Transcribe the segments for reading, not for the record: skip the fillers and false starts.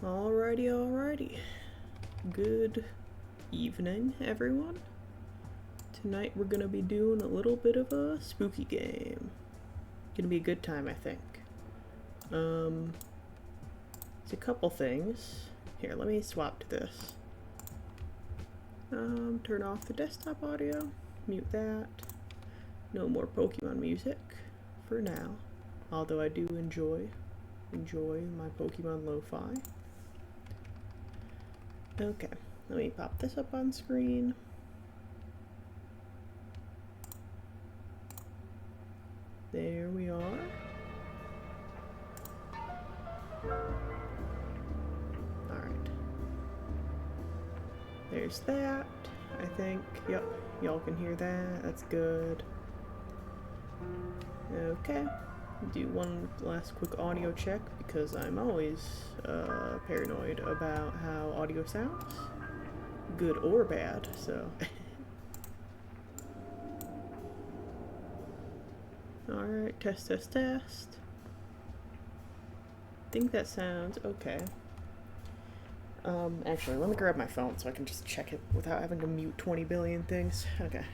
Alrighty. Good evening, everyone. Tonight we're gonna be doing a little bit of a spooky game. Gonna be a good time, I think. There's a couple things. Here, let me swap to this. Turn off the desktop audio. Mute that. No more Pokemon music for now. Although I do enjoy my Pokemon lo-fi. Okay, let me pop this up on screen. There we are. Alright. There's that, I think. Yep, y'all can hear that. That's good. Okay. Do one last quick audio check because I'm always paranoid about how audio sounds, good or bad, so. Alright, test. I think that sounds okay. Actually, let me grab my phone so I can just check it without having to mute 20 billion things. Okay.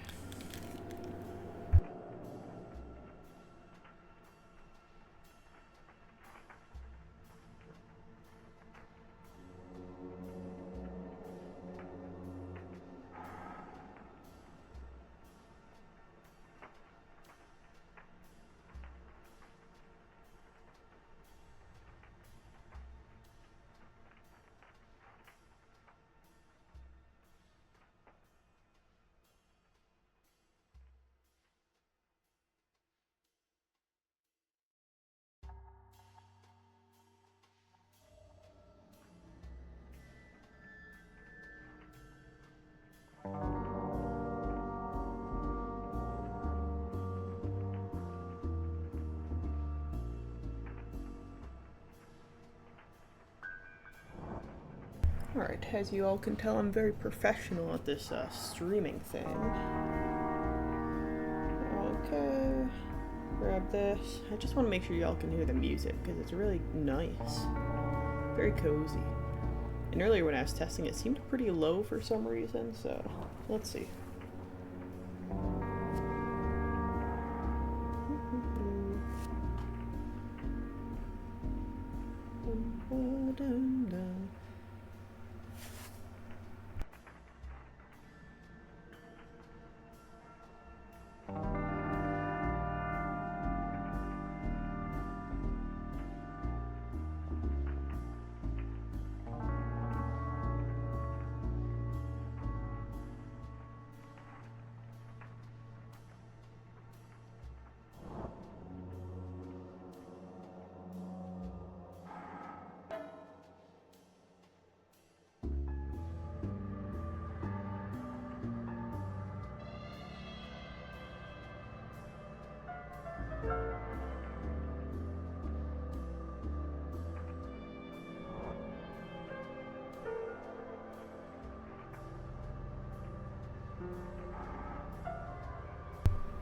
Alright, as you all can tell, I'm very professional at this streaming thing. Okay, grab this. I just want to make sure y'all can hear the music because it's really nice. Very cozy. And earlier when I was testing, it seemed pretty low for some reason, so let's see.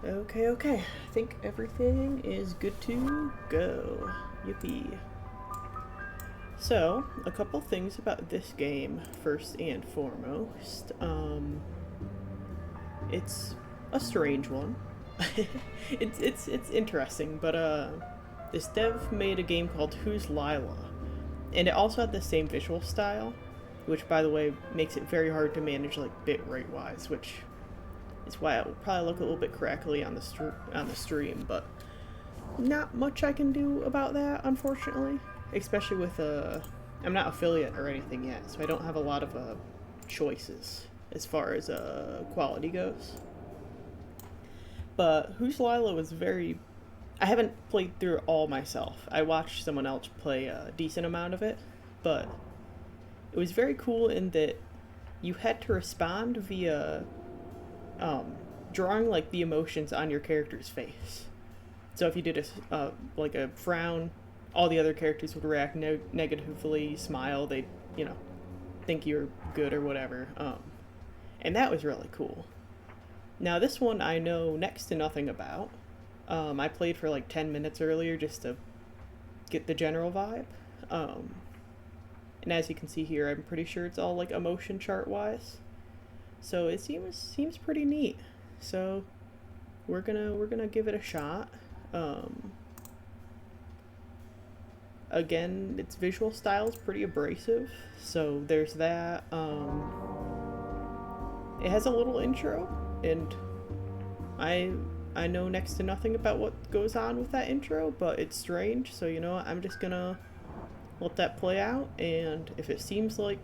Okay. I think everything is good to go. Yippee. So, a couple things about this game, first and foremost. It's a strange one. it's interesting, but this dev made a game called Who's Lila? And it also had the same visual style, which by the way makes it very hard to manage like bitrate wise, which is why it will probably look a little bit crackly on the stream, but not much I can do about that, unfortunately. Especially with I'm not affiliate or anything yet, so I don't have a lot of choices as far as quality goes. But Who's Lila was very... I haven't played through it all myself. I watched someone else play a decent amount of it, but it was very cool in that you had to respond via drawing like the emotions on your character's face. So if you did like a frown, all the other characters would react negatively. Smile, they'd think you're good or whatever. And that was really cool. Now this one I know next to nothing about. I played for like 10 minutes earlier just to get the general vibe. And as you can see here, I'm pretty sure it's all like emotion chart wise. So it seems pretty neat. So we're gonna give it a shot. Again, its visual style is pretty abrasive, so there's that. It has a little intro, and I know next to nothing about what goes on with that intro, but it's strange, so you know what, I'm just gonna let that play out, and if it seems like,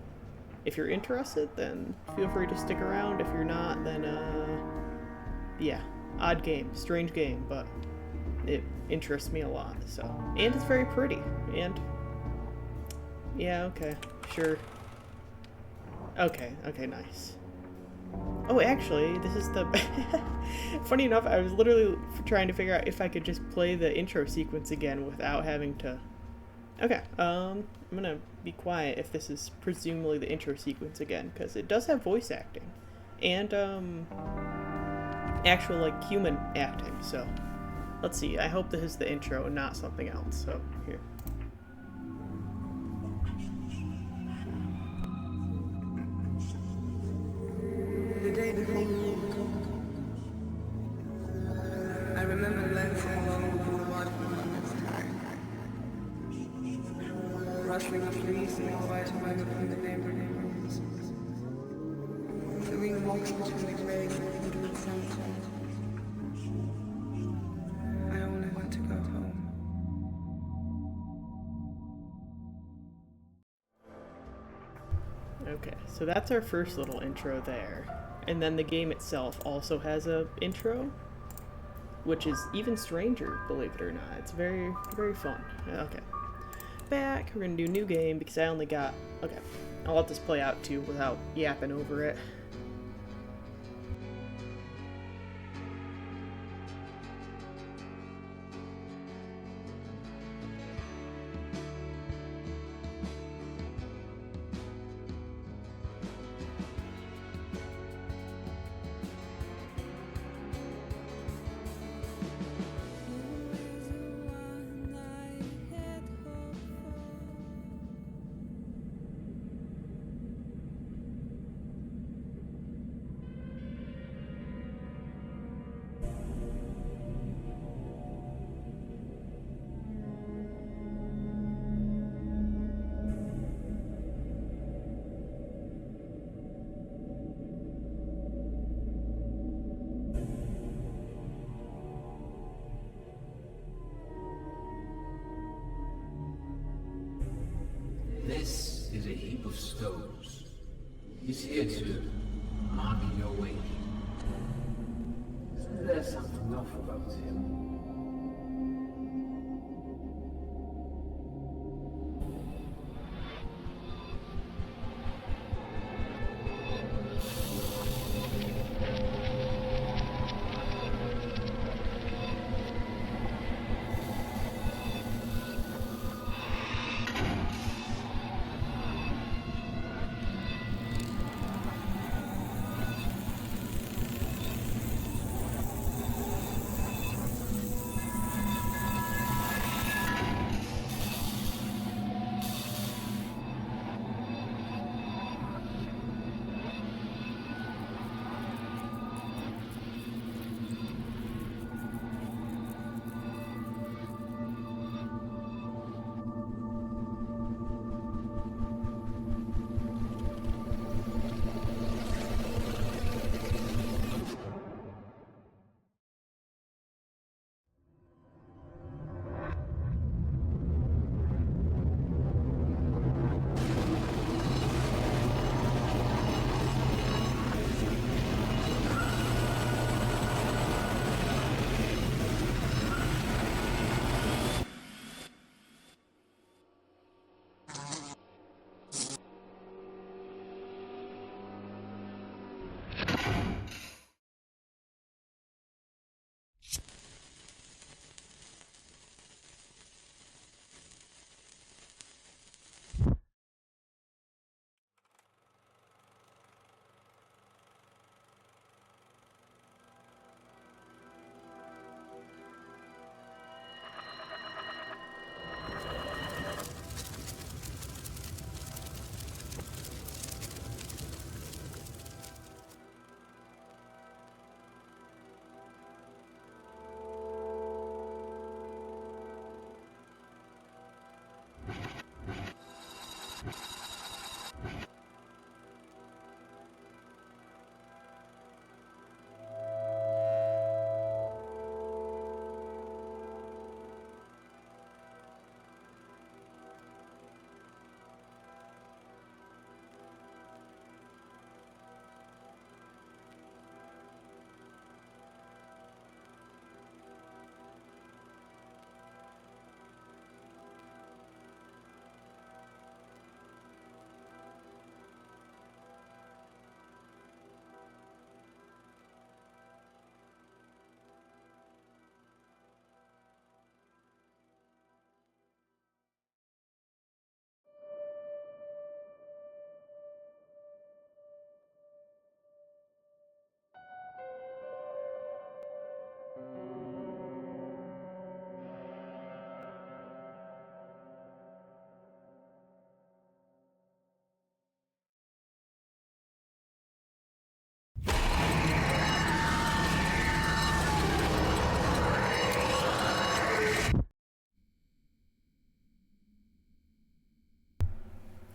if you're interested, then feel free to stick around. If you're not, then yeah, odd game, strange game, but it interests me a lot. So, and it's very pretty, and yeah, okay, sure, okay, nice. Oh, actually, this is the funny enough, I was literally trying to figure out if I could just play the intro sequence again without having to. Okay, I'm gonna be quiet if this is presumably the intro sequence again, because it does have voice acting and actual like human acting, so let's see. I hope this is the intro and not something else. So here. The day before, I remember lancing along the Woodward Boulevard Demo, rustling of leaves and the quiet murmur from the neighboring rooms. Serene walks between the grey and the sunset. I only want to go home. Okay, so that's our first little intro there. And then the game itself also has a intro, which is even stranger, believe it or not. It's very, very fun. Okay. Back, we're gonna do new game because I only got, okay, I'll let this play out too without yapping over it. This is a heap of stones. He's here to mark your way. Isn't there something off about him?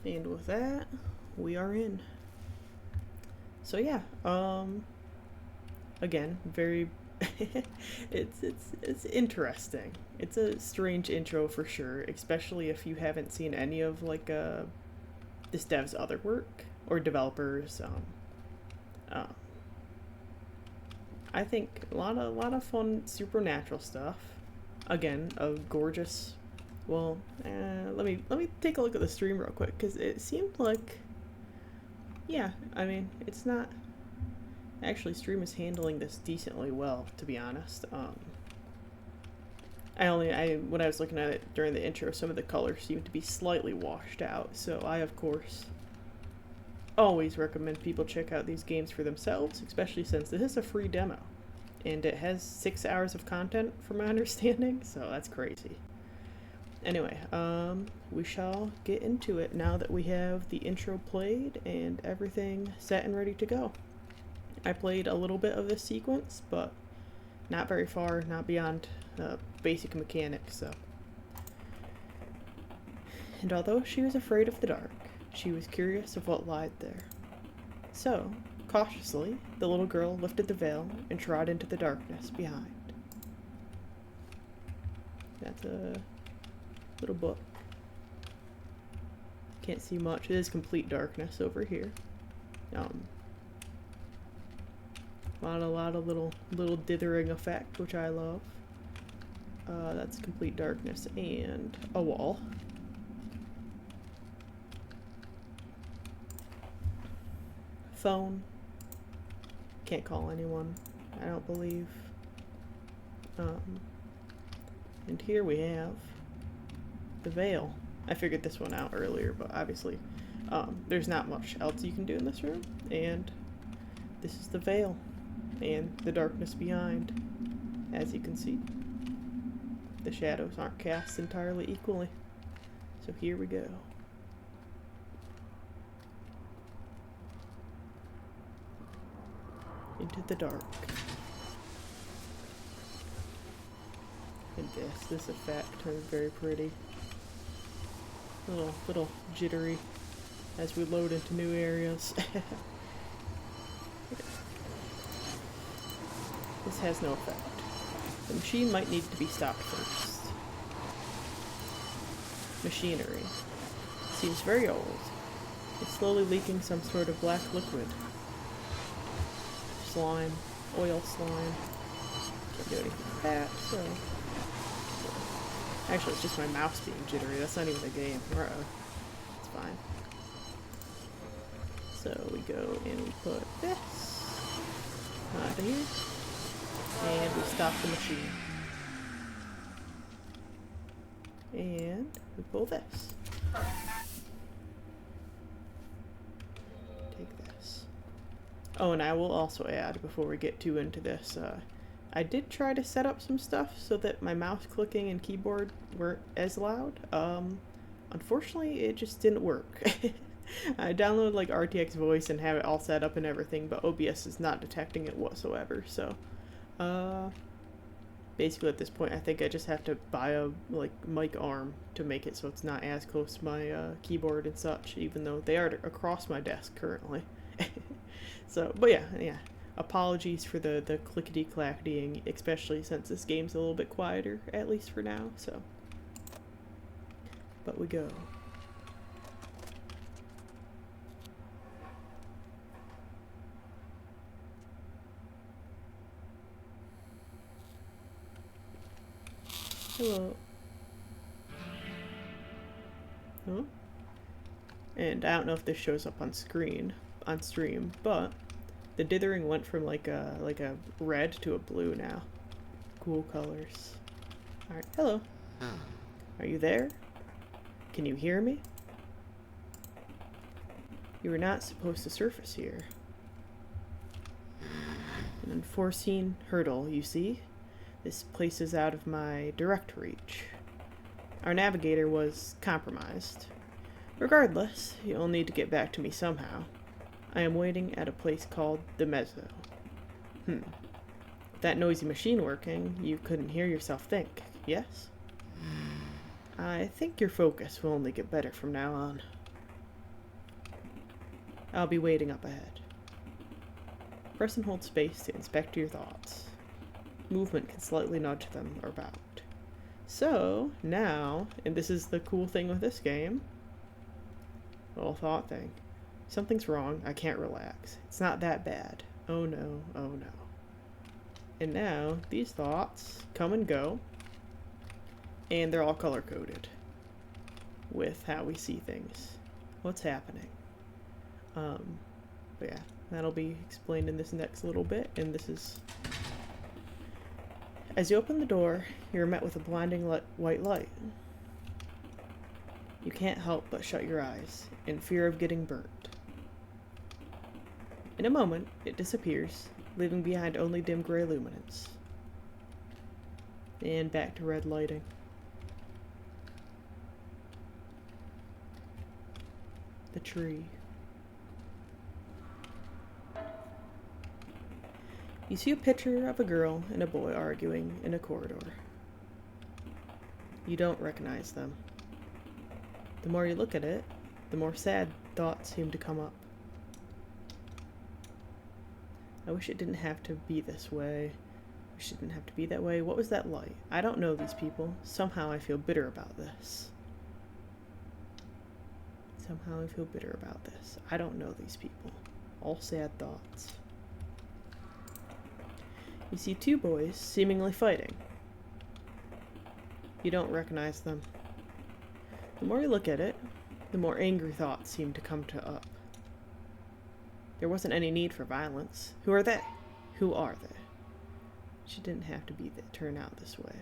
And with that, we are in. So yeah, again, very it's interesting. It's a strange intro for sure, especially if you haven't seen any of like this dev's other work or developers. I think a lot of fun supernatural stuff. Again, a gorgeous. Well, let me take a look at the stream real quick because it seemed like, yeah. I mean, it's not. Actually, stream is handling this decently well, to be honest. When I was looking at it during the intro, some of the colors seemed to be slightly washed out. So I, of course, always recommend people check out these games for themselves, especially since this is a free demo. And it has 6 hours of content, from my understanding, so that's crazy. Anyway, we shall get into it now that we have the intro played and everything set and ready to go. I played a little bit of this sequence, but not very far, not beyond basic mechanics, so. And although she was afraid of the dark, she was curious of what lied there. So, cautiously, the little girl lifted the veil and trod into the darkness behind. That's a little book. Can't see much. It is complete darkness over here. A lot of little dithering effect, which I love. That's complete darkness and a wall. Phone. Can't call anyone, I don't believe. And here we have the veil. I figured this one out earlier, but obviously there's not much else you can do in this room. And this is the veil and the darkness behind. As you can see, the shadows aren't cast entirely equally. So here we go. Into the dark. And this effect is very pretty. Little jittery as we load into new areas. This has no effect. The machine might need to be stopped first. Machinery. Seems very old. It's slowly leaking some sort of black liquid. Slime. Oil slime. Can't do anything with that, so. Actually, it's just my mouse being jittery. That's not even the game. It's fine. So we go and we put this onto here. And we stop the machine. And we pull this. Take this. Oh, and I will also add, before we get too into this, I did try to set up some stuff so that my mouse clicking and keyboard weren't as loud. Unfortunately, it just didn't work. I downloaded like RTX Voice and have it all set up and everything, but OBS is not detecting it whatsoever, so basically at this point I think I just have to buy a like mic arm to make it so it's not as close to my keyboard and such, even though they are across my desk currently. So, but yeah, apologies for the clickety-clacketing, especially since this game's a little bit quieter, at least for now, so. But we go. Hello. Huh? And I don't know if this shows up on stream, but the dithering went from like a red to a blue now. Cool colors. Alright, hello. Are you there? Can you hear me? You were not supposed to surface here. An unforeseen hurdle, you see? This place is out of my direct reach. Our navigator was compromised. Regardless, you'll need to get back to me somehow. I am waiting at a place called the Mezzo. With that noisy machine working, you couldn't hear yourself think, yes? I think your focus will only get better from now on. I'll be waiting up ahead. Press and hold space to inspect your thoughts. Movement can slightly nudge them about. So, now, and this is the cool thing with this game, little thought thing. Something's wrong, I can't relax. It's not that bad. Oh no, oh no. And now, these thoughts come and go, and they're all color-coded with how we see things. What's happening? But yeah, that'll be explained in this next little bit, and this is... As you open the door, you're met with a blinding white light. You can't help but shut your eyes, in fear of getting burnt. In a moment, it disappears, leaving behind only dim gray luminance. And back to red lighting. The tree. You see a picture of a girl and a boy arguing in a corridor. You don't recognize them. The more you look at it, the more sad thoughts seem to come up. I wish it didn't have to be this way. I wish it didn't have to be that way. What was that light? I don't know these people. Somehow I feel bitter about this. Somehow I feel bitter about this. I don't know these people. All sad thoughts. You see two boys seemingly fighting. You don't recognize them. The more you look at it, the more angry thoughts seem to come up. There wasn't any need for violence. Who are they? Who are they? She didn't have to be turn out this way.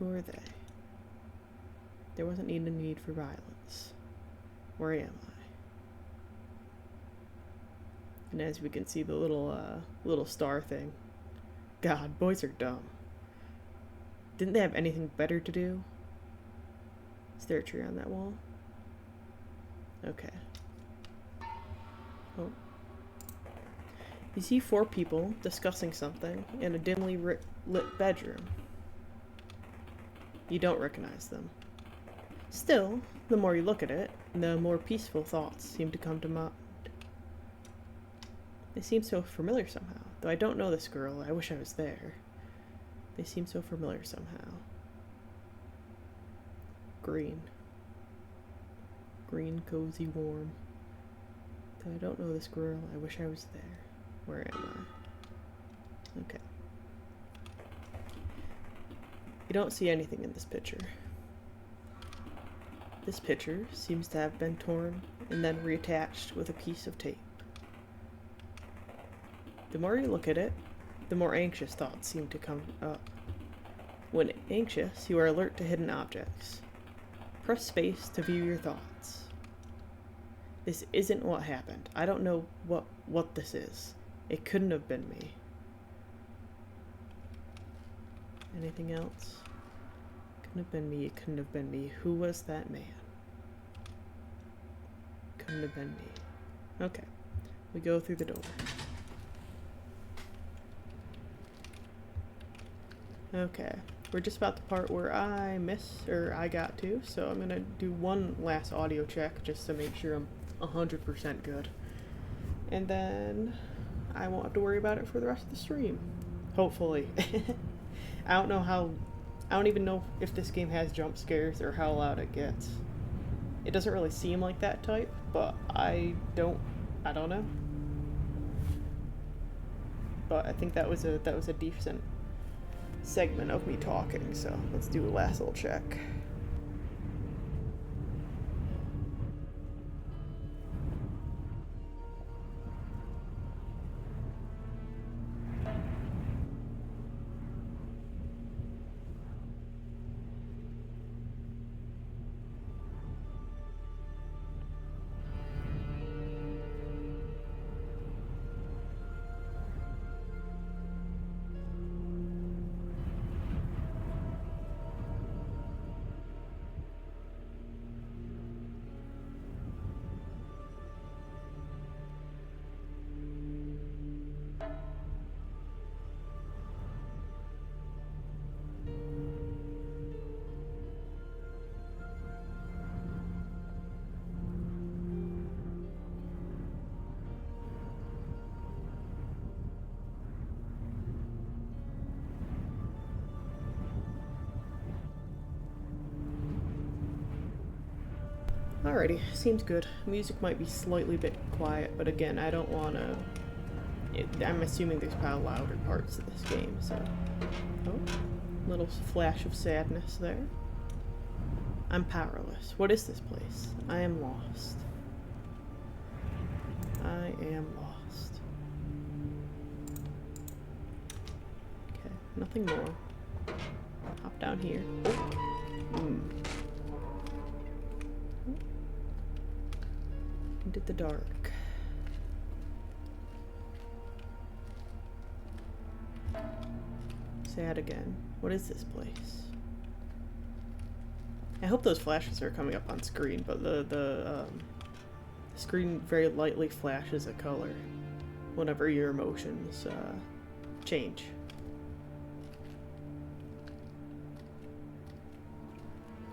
Who are they? There wasn't even a need for violence. Where am I? And as we can see the little star thing. God, boys are dumb. Didn't they have anything better to do? Is there a tree on that wall? Okay. Oh. You see four people discussing something in a dimly lit bedroom. You don't recognize them. Still, the more you look at it, the more peaceful thoughts seem to come to mind. They seem so familiar somehow. Though I don't know this girl, I wish I was there. They seem so familiar somehow. Green. Green, cozy, warm. Though I don't know this girl, I wish I was there. Where am I? Okay. You don't see anything in this picture. This picture seems to have been torn and then reattached with a piece of tape. The more you look at it, the more anxious thoughts seem to come up. When anxious, you are alert to hidden objects. Press space to view your thoughts. This isn't what happened. I don't know what this is. It couldn't have been me. Anything else? Couldn't have been me. It couldn't have been me. Who was that man? Couldn't have been me. Okay. We go through the door. Okay. We're just about the part where I got to, so I'm gonna do one last audio check just to make sure I'm 100% good. And then I won't have to worry about it for the rest of the stream. Hopefully. I don't even know if this game has jump scares or how loud it gets. It doesn't really seem like that type, but I don't know. But I think that was a decent segment of me talking, so let's do a last little check. Alrighty, seems good. Music might be slightly bit quiet, but again, I don't want to... I'm assuming there's probably louder parts of this game, so... Oh, little flash of sadness there. I'm powerless. What is this place? I am lost. I am lost. Okay, nothing more. Hop down here. Into the dark. Sad again. What is this place? I hope those flashes are coming up on screen, but the screen very lightly flashes a color whenever your emotions change.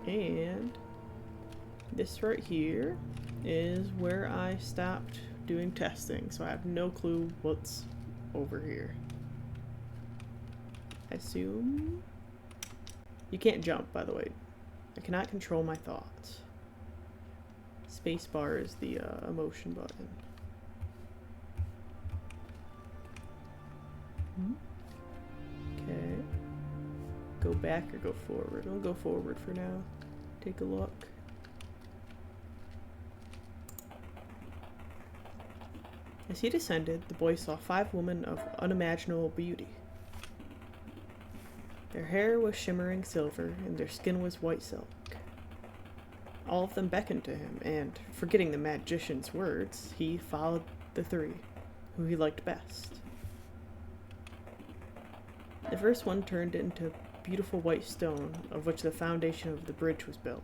And this right here is where I stopped doing testing, so I have no clue what's over here. I assume... You can't jump, by the way. I cannot control my thoughts. Spacebar is the emotion button. Okay. Go back or go forward? I'll go forward for now. Take a look. As he descended, the boy saw 5 women of unimaginable beauty. Their hair was shimmering silver, and their skin was white silk. All of them beckoned to him, and, forgetting the magician's words, he followed the 3, who he liked best. The first one turned into beautiful white stone, of which the foundation of the bridge was built.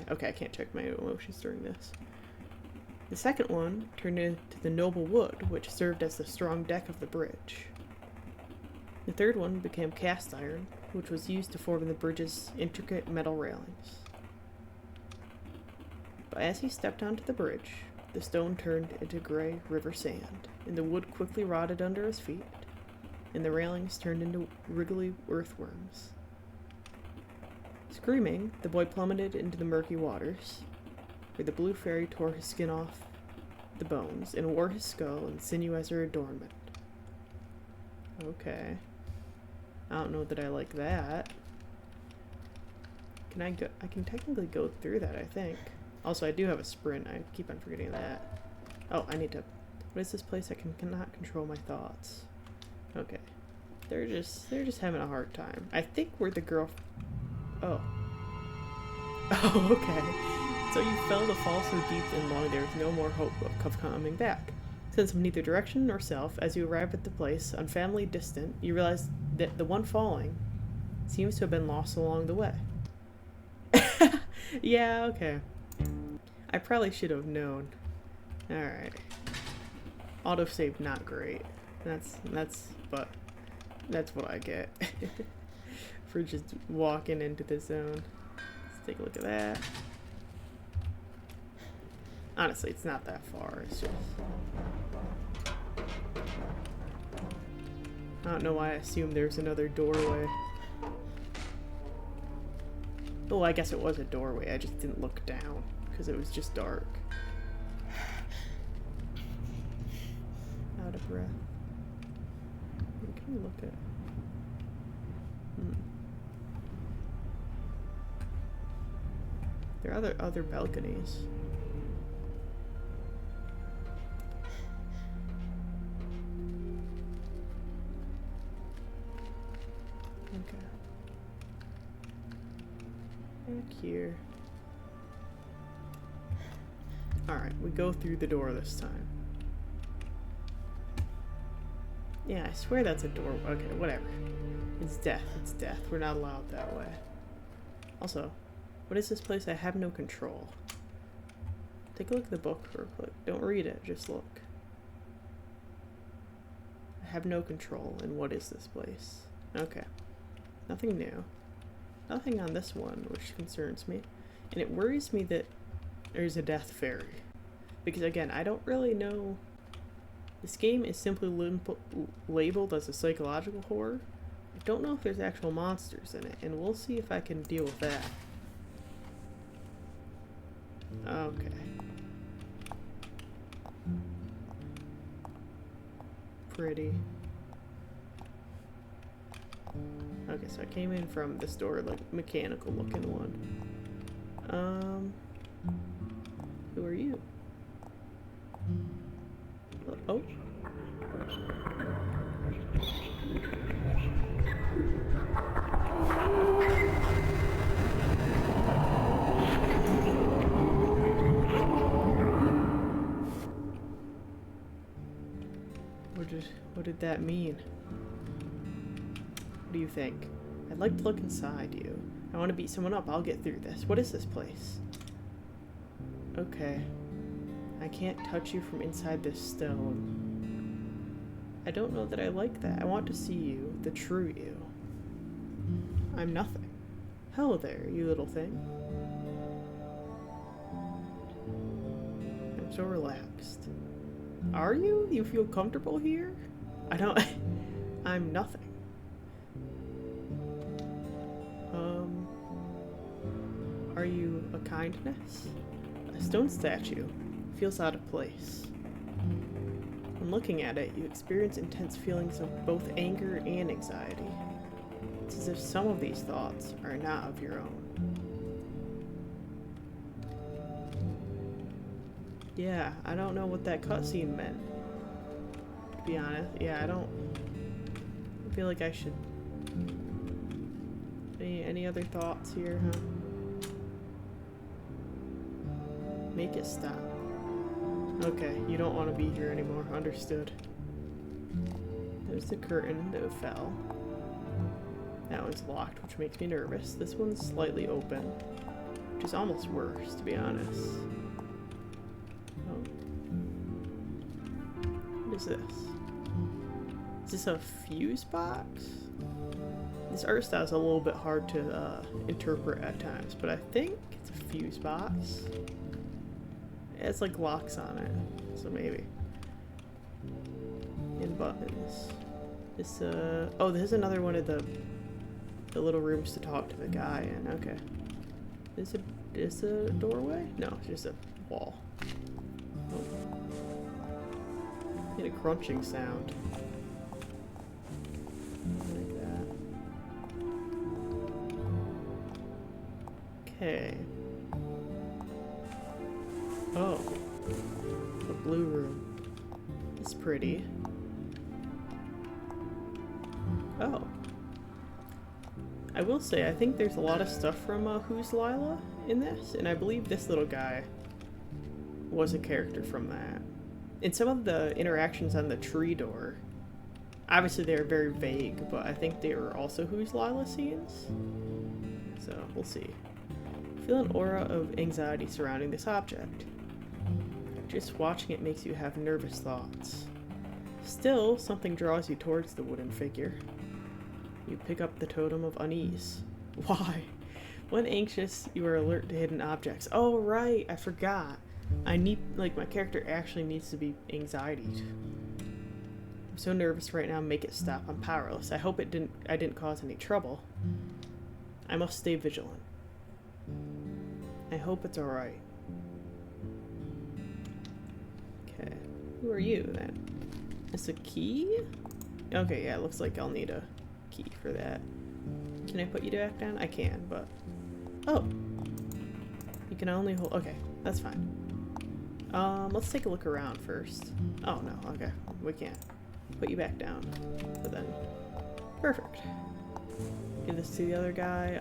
Okay, I can't check my emotions during this. The second one turned into the noble wood, which served as the strong deck of the bridge. The third one became cast iron, which was used to form the bridge's intricate metal railings. But as he stepped onto the bridge, the stone turned into gray river sand, and the wood quickly rotted under his feet, and the railings turned into wriggly earthworms. Screaming, the boy plummeted into the murky waters, where the blue fairy tore his skin off the bones and wore his skull and sinew as her adornment. Okay. I don't know that I like that. Can I go? I can technically go through that, I think. Also, I do have a sprint. I keep on forgetting that. Oh, I need to... What is this place? I cannot control my thoughts. Okay. They're just having a hard time. I think we're the girl... Oh. Oh, okay. So you fell to fall so deep and long there was no more hope of coming back. Since of neither direction nor self, as you arrive at the place, unfamiliarly distant, you realize that the one falling seems to have been lost along the way. Yeah, okay. I probably should have known. Alright. Autosave not great. That's what I get. For just walking into the zone. Let's take a look at that. Honestly, it's not that far. It's just... I don't know why I assumed there's another doorway. Oh, I guess it was a doorway. I just didn't look down because it was just dark. Out of breath. What can we look at? There are other balconies. Okay. Back here. Alright, we go through the door this time. Yeah, I swear that's a door. Okay, whatever. It's death. It's death. We're not allowed that way. Also, what is this place? I have no control. Take a look at the book real quick. Don't read it, just look. I have no control. And what is this place? Okay. Nothing new. Nothing on this one, which concerns me. And it worries me that there's a death fairy. Because again, I don't really know... This game is simply labeled as a psychological horror. I don't know if there's actual monsters in it, and we'll see if I can deal with that. Okay. Pretty. Okay, so I came in from this door, like, mechanical looking one. Who are you? Oh. What did that mean? What do you think? I'd like to look inside you. I want to beat someone up. I'll get through this. What is this place? Okay. I can't touch you from inside this stone. I don't know that I like that. I want to see you, the true you. I'm nothing. Hello there, you little thing. I'm so relaxed. Are you? You feel comfortable here? I don't... I'm nothing. Are you a kindness? A stone statue feels out of place. When looking at it, you experience intense feelings of both anger and anxiety. It's as if some of these thoughts are not of your own. Yeah, I don't know what that cutscene meant. To be honest, yeah, I feel like I should... Any other thoughts here, huh? Make it stop. Okay, you don't want to be here anymore. Understood. There's the curtain that fell. That one's locked, which makes me nervous. This one's slightly open, which is almost worse, to be honest. Oh. What is this? Is this a fuse box? This art style is a little bit hard to interpret at times, but I think it's a fuse box. It has like locks on it, so maybe. And buttons. This oh, this is another one of the little rooms to talk to the guy in. Okay. Is a doorway? No, it's just a wall. Oh. Get a crunching sound. Like that. Okay. Oh. The blue room. It's pretty. Oh. I will say, I think there's a lot of stuff from Who's Lila in this, and I believe this little guy was a character from that. And some of the interactions on the tree door, obviously they're very vague, but I think they were also Who's Lila scenes. So, we'll see. Feel an aura of anxiety surrounding this object. Just watching it makes you have nervous thoughts. Still, something draws you towards the wooden figure. You pick up the totem of unease. Why? When anxious, you are alert to hidden objects. Oh, right, I forgot. I need, like, my character actually needs to be anxietied. I'm so nervous right now, make it stop. I'm powerless. I hope I didn't cause any trouble. I must stay vigilant. I hope it's alright. Okay. Who are you, then? Is a key? Okay, yeah, it looks like I'll need a key for that. Can I put you back down? I can, but... Oh! You can only hold... Okay, that's fine. Let's take a look around first. Oh, no, okay. We can't. Put you back down. But then... Perfect. Give this to the other guy.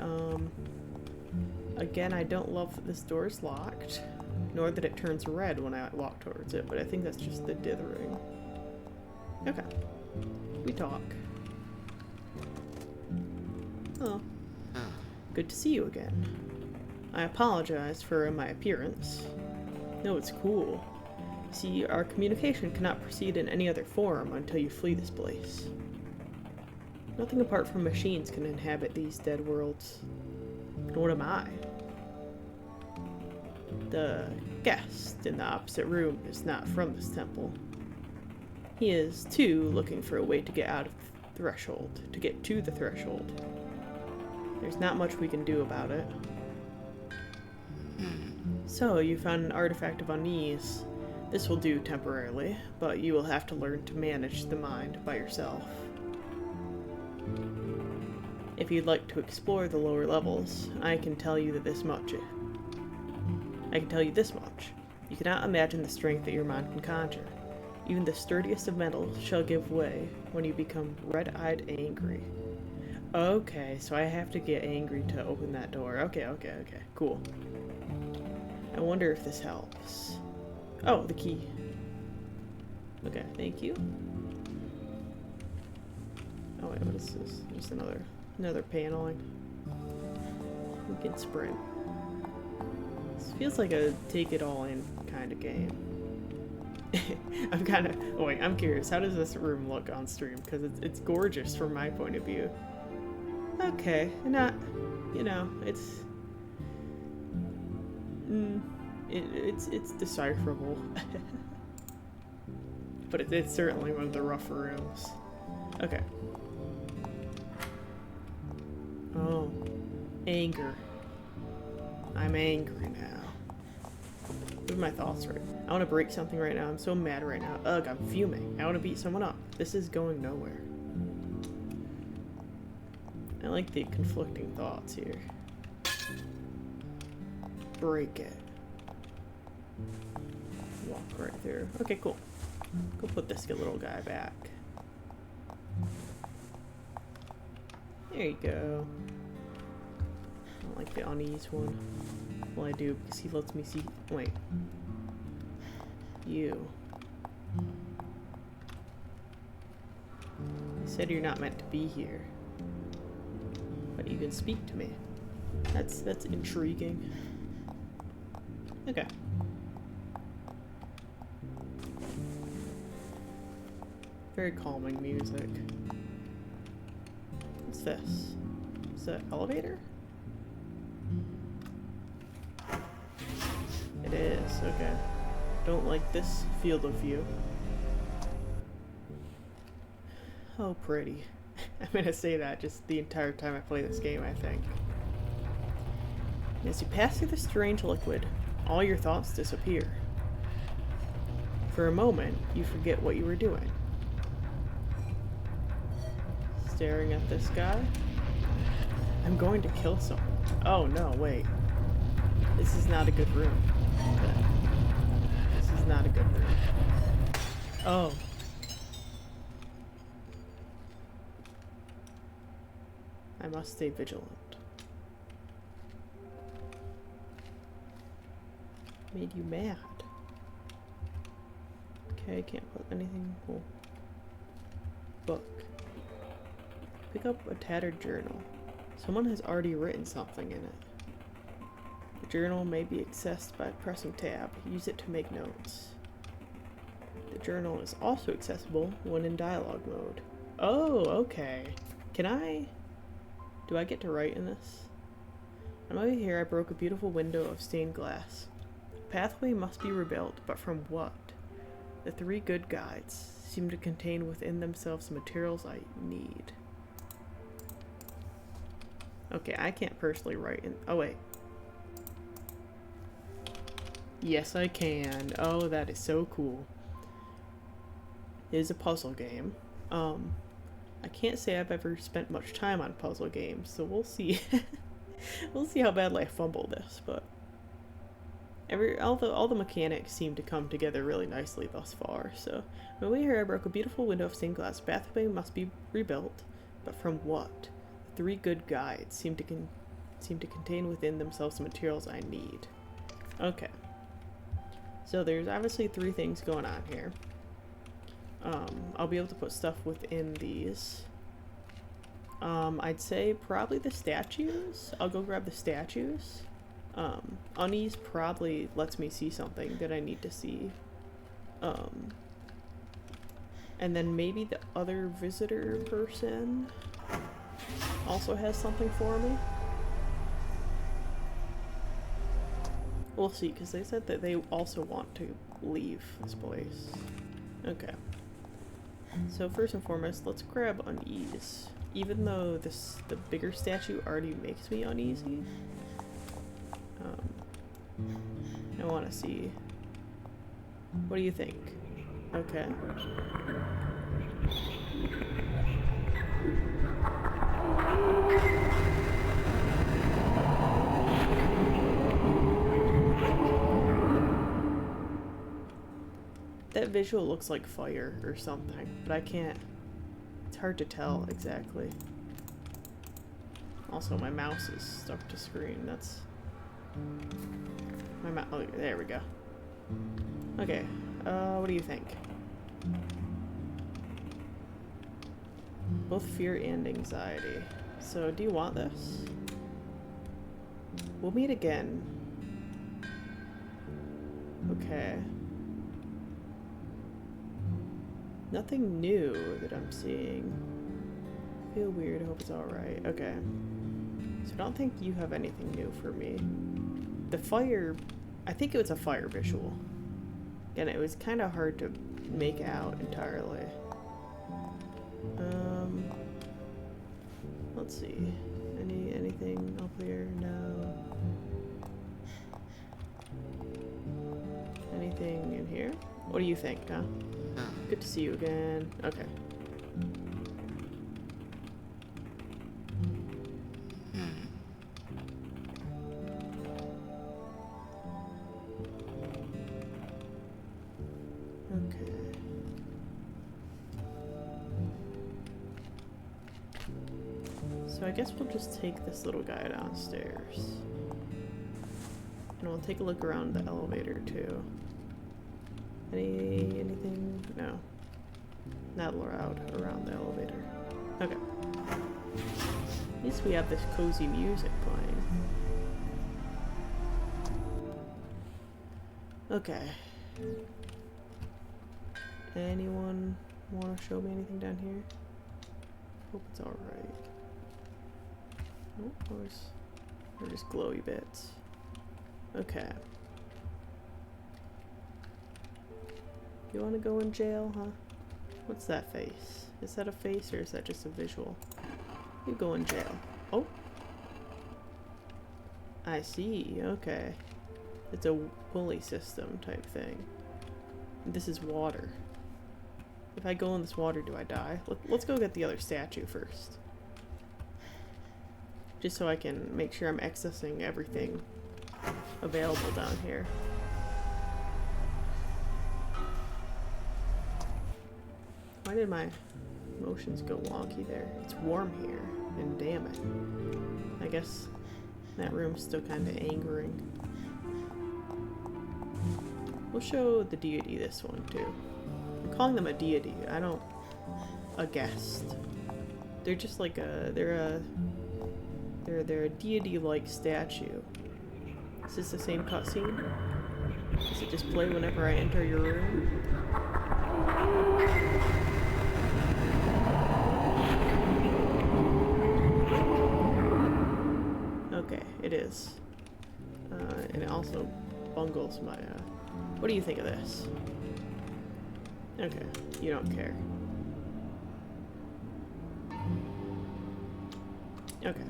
Again, I don't love that this door is locked, nor that it turns red when I walk towards it, but I think that's just the dithering. Okay. We talk. Oh. Good to see you again. I apologize for my appearance. No, it's cool. See, our communication cannot proceed in any other form until you flee this place. Nothing apart from machines can inhabit these dead worlds. And what am I? The guest in the opposite room is not from this temple. He is, too, looking for a way to get out of the threshold, to get to the threshold. There's not much we can do about it. So, you found an artifact of unease. This will do temporarily, but you will have to learn to manage the mind by yourself. If you'd like to explore the lower levels, I can tell you this much. You cannot imagine the strength that your mind can conjure. Even the sturdiest of metals shall give way when you become red-eyed angry. Okay, so I have to get angry to open that door. Okay, cool. I wonder if this helps. Oh, the key. Okay, thank you. Oh wait, what is this? Just another paneling. We can sprint. This feels like a take it all in kind of game. I'm curious, how does this room look on stream? Because it's gorgeous from my point of view. Okay, not, it's decipherable. But it's certainly one of the rougher rooms. Okay. Oh, anger. I'm angry now. What are my thoughts right now? I want to break something right now. I'm so mad right now. Ugh, I'm fuming. I want to beat someone up. This is going nowhere. I like the conflicting thoughts here. Break it. Walk right through. Okay, cool. Go put this little guy back. There you go. I don't like the unease one. Well, I do because he lets me see. Wait. You. You said you're not meant to be here. But you can speak to me. That's intriguing. Okay. Very calming music. What's this? Is that elevator? It is, okay. Don't like this field of view. Oh, pretty. I'm gonna say that just the entire time I play this game, I think. As you pass through the strange liquid, all your thoughts disappear. For a moment, you forget what you were doing. Staring at this guy? I'm going to kill someone. Oh no, wait. This is not a good room. Okay. This is not a good room. Oh. I must stay vigilant. Made you mad. Okay, I can't put anything cool. Book. Pick up a tattered journal. Someone has already written something in it. The journal may be accessed by pressing tab. Use it to make notes. The journal is also accessible when in dialogue mode. Oh, okay. Do I get to write in this? On my way here, I broke a beautiful window of stained glass. A pathway must be rebuilt, but from what? The three good guides seem to contain within themselves the materials I need. Okay, I can't personally write in. Oh, wait. Yes, I can. Oh, that is so cool. It is a puzzle game. I can't say I've ever spent much time on puzzle games, so we'll see. We'll see how badly I fumble this, but all the mechanics seem to come together really nicely thus far. So, on the way here, I broke a beautiful window of stained glass. Pathway must be rebuilt, but from what? The three good guides seem to contain within themselves the materials I need. Okay. So there's obviously three things going on here. I'll be able to put stuff within these. I'd say probably the statues. I'll go grab the statues. Unease probably lets me see something that I need to see. And then maybe the other visitor person also has something for me. We'll see, because they said that they also want to leave this place. Okay. So first and foremost, let's grab unease. Even though the bigger statue already makes me uneasy. want to see. What do you think? Okay. That visual looks like fire or something, but I can't. It's hard to tell exactly. Also, my mouse is stuck to screen. That's my mouse. Oh, there we go. Okay. What do you think? Both fear and anxiety. So, do you want this? We'll meet again. Okay. Nothing new that I'm seeing. I feel weird. I hope it's alright. Okay. So I don't think you have anything new for me. The fire... I think it was a fire visual. And it was kind of hard to make out entirely. Let's see. Anything up there? No. Anything in here? What do you think, huh? Good to see you again. Okay. Okay. So I guess we'll just take this little guy downstairs. And we'll take a look around the elevator too. Anything? No. Not loud around the elevator. Okay. At least we have this cozy music playing. Okay. Anyone want to show me anything down here? Hope it's alright. Nope, or just glowy bits. Okay. You want to go in jail, huh? What's that face? Is that a face or is that just a visual? You go in jail. Oh. I see. Okay. It's a pulley system type thing. This is water. If I go in this water, do I die? Let's go get the other statue first. Just so I can make sure I'm accessing everything available down here. Why did my motions go wonky there? It's warm here, and damn it. I guess that room's still kind of angering. We'll show the deity this one too. I'm calling them a deity. I don't... a guest. They're just like a... They're a deity-like statue. Is this the same cutscene? Does it just play whenever I enter your room? Okay, it is. And it also bungles my, what do you think of this? Okay, you don't care. Okay.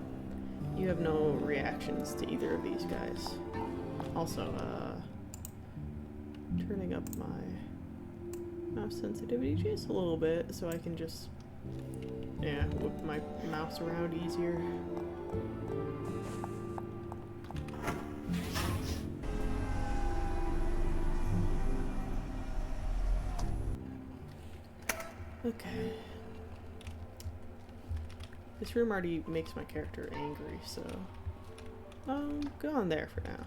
You have no reactions to either of these guys. Also, turning up my mouse sensitivity just a little bit so I can just, yeah, whip my mouse around easier. Okay. This room already makes my character angry, so go on there for now.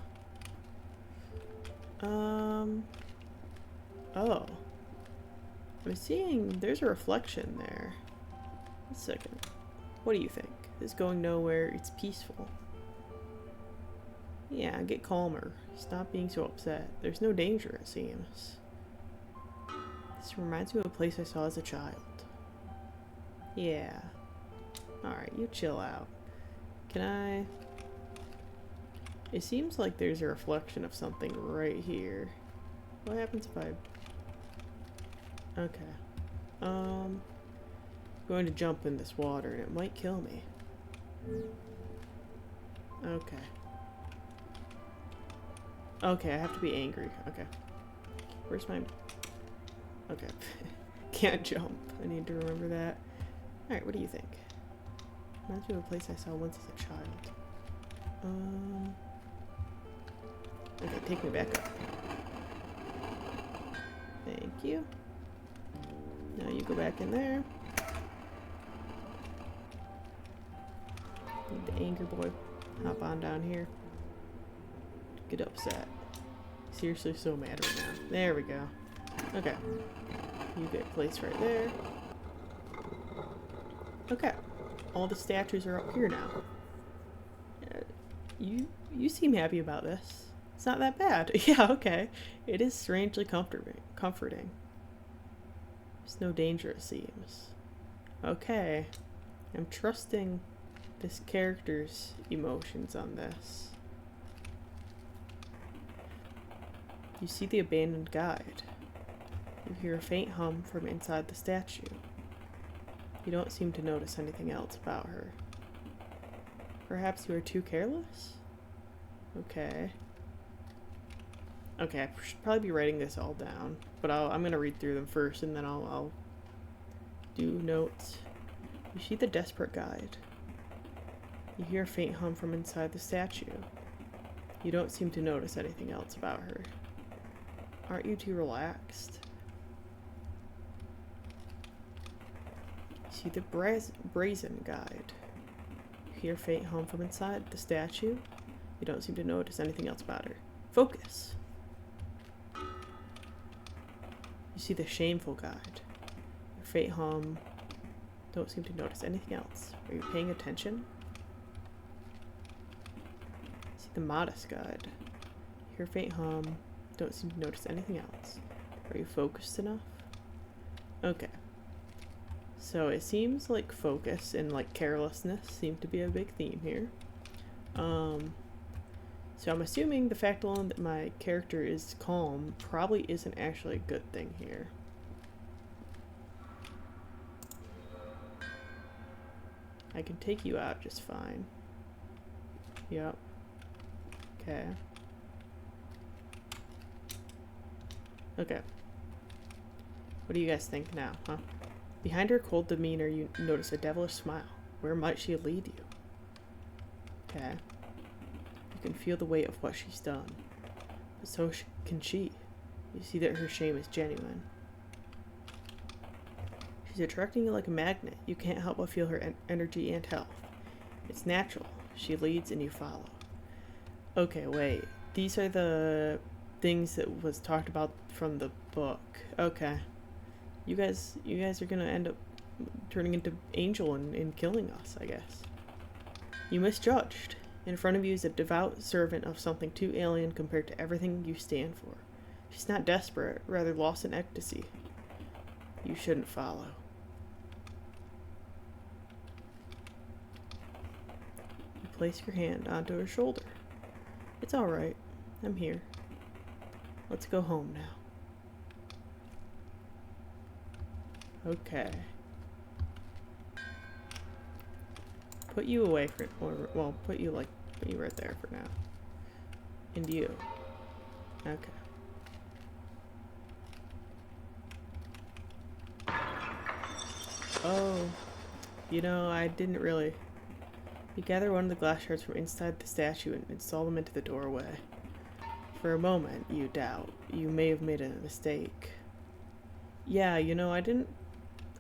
Oh. I'm seeing there's a reflection there. Wait a second. What do you think? It's going nowhere, it's peaceful. Yeah, get calmer. Stop being so upset. There's no danger, it seems. This reminds me of a place I saw as a child. Yeah. Alright, you chill out. Can I... It seems like there's a reflection of something right here. What happens if I... Okay. Going to jump in this water and it might kill me. Okay. Okay, I have to be angry. Okay. Where's my... Okay. Can't jump. I need to remember that. Alright, what do you think? Reminds me of a place I saw once as a child. Okay, take me back up. Thank you. Now you go back in there. Need the anger boy. Hop on down here. Get upset. Seriously so mad right now. There we go. Okay. You get placed right there. Okay. All the statues are up here now. You seem happy about this. It's not that bad. Yeah, okay. It is strangely comforting. There's no danger, it seems. Okay. I'm trusting this character's emotions on this. You see the abandoned guide. You hear a faint hum from inside the statue. You don't seem to notice anything else about her. Perhaps you are too careless? Okay. Okay, I should probably be writing this all down, but I'm gonna read through them first, and then I'll do notes. You see the desperate guide. You hear a faint hum from inside the statue. You don't seem to notice anything else about her. Aren't you too relaxed? You see the brazen guide. You hear a faint hum from inside the statue. You don't seem to notice anything else about her. Focus! You see the shameful guide. Your faint hum. Don't seem to notice anything else. Are you paying attention? You see the modest guide. You hear a faint hum. Don't seem to notice anything else. Are you focused enough? Okay. So it seems like focus and like carelessness seem to be a big theme here. So I'm assuming the fact alone that my character is calm probably isn't actually a good thing here. I can take you out just fine. Yep. Okay. Okay. What do you guys think now, huh? Behind her cold demeanor, you notice a devilish smile. Where might she lead you? Okay. You can feel the weight of what she's done. But so can she. You see that her shame is genuine. She's attracting you like a magnet. You can't help but feel her energy and health. It's natural. She leads and you follow. Okay, wait. These are the things that was talked about from the book. Okay. You guys are gonna end up turning into Angel and killing us, I guess. You misjudged. In front of you is a devout servant of something too alien compared to everything you stand for. She's not desperate, rather lost in ecstasy. You shouldn't follow. You place your hand onto her shoulder. It's alright. I'm here. Let's go home now. Okay. Put you away for, or, well, put you right there for now. And you. Okay. Oh, you know, I didn't really. You gather one of the glass shards from inside the statue and install them into the doorway. For a moment, you doubt. You may have made a mistake. Yeah, you know,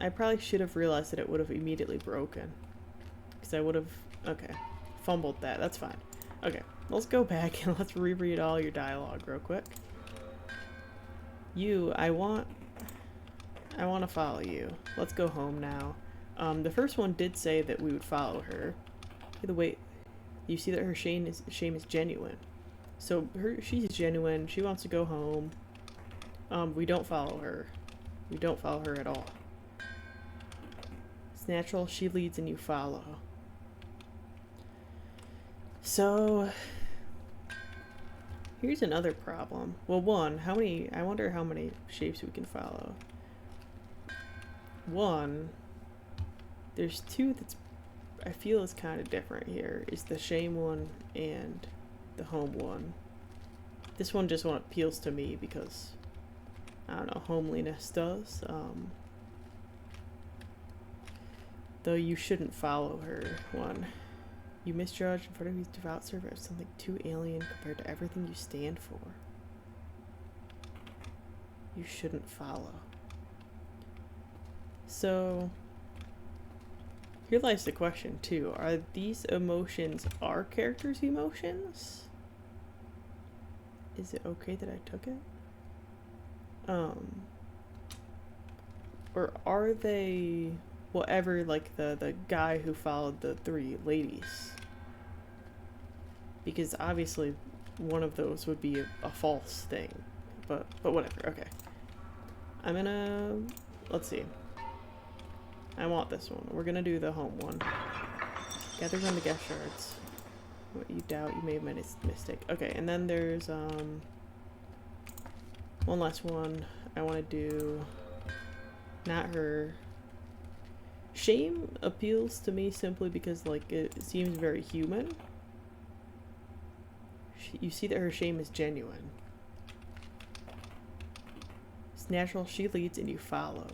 I probably should have realized that it would have immediately broken. Because I would have, okay, fumbled that. That's fine. Okay, let's go back and let's reread all your dialogue real quick. You, I want to follow you. Let's go home now. The first one did say that we would follow her. The way you see that her shame is genuine. So she's genuine. She wants to go home. We don't follow her. We don't follow her at all. It's natural. She leads and you follow. So here's another problem. Well, one, I wonder how many shapes we can follow. One, there's two that's I feel is kind of different here. Is the shame one and the home one. This one just appeals to me because, I don't know, homeliness does. Though you shouldn't follow her one. You misjudge in front of these devout servant as something too alien compared to everything you stand for. You shouldn't follow. So, here lies the question too. Are these emotions our character's emotions? Is it okay that I took it? Or are they whatever, like the guy who followed the 3 ladies? Because obviously one of those would be a false thing. But whatever, okay. I'm gonna, let's see. I want this one. We're gonna do the home one. Gather around the guest shards. What you doubt you may have made a mistake. Okay, and then there's one last one. I want to do not her. Shame appeals to me simply because, like, it seems very human. You see that her shame is genuine. It's natural. She leads and you follow.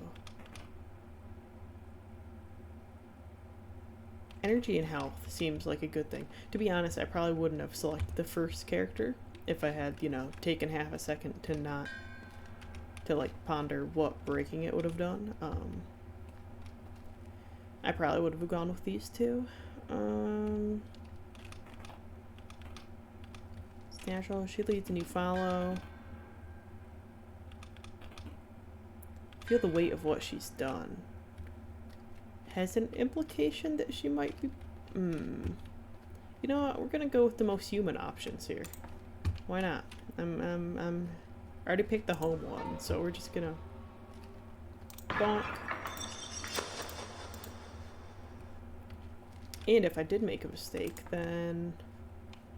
Energy and health seems like a good thing. To be honest, I probably wouldn't have selected the first character if I had, you know, taken half a second to not, to like ponder what breaking it would have done. I probably would have gone with these 2. It's natural. She leads and you follow. Feel the weight of what she's done. Has an implication that she might be... You know what? We're gonna go with the most human options here. Why not? I already picked the home one, so we're just gonna... bonk. And if I did make a mistake, then...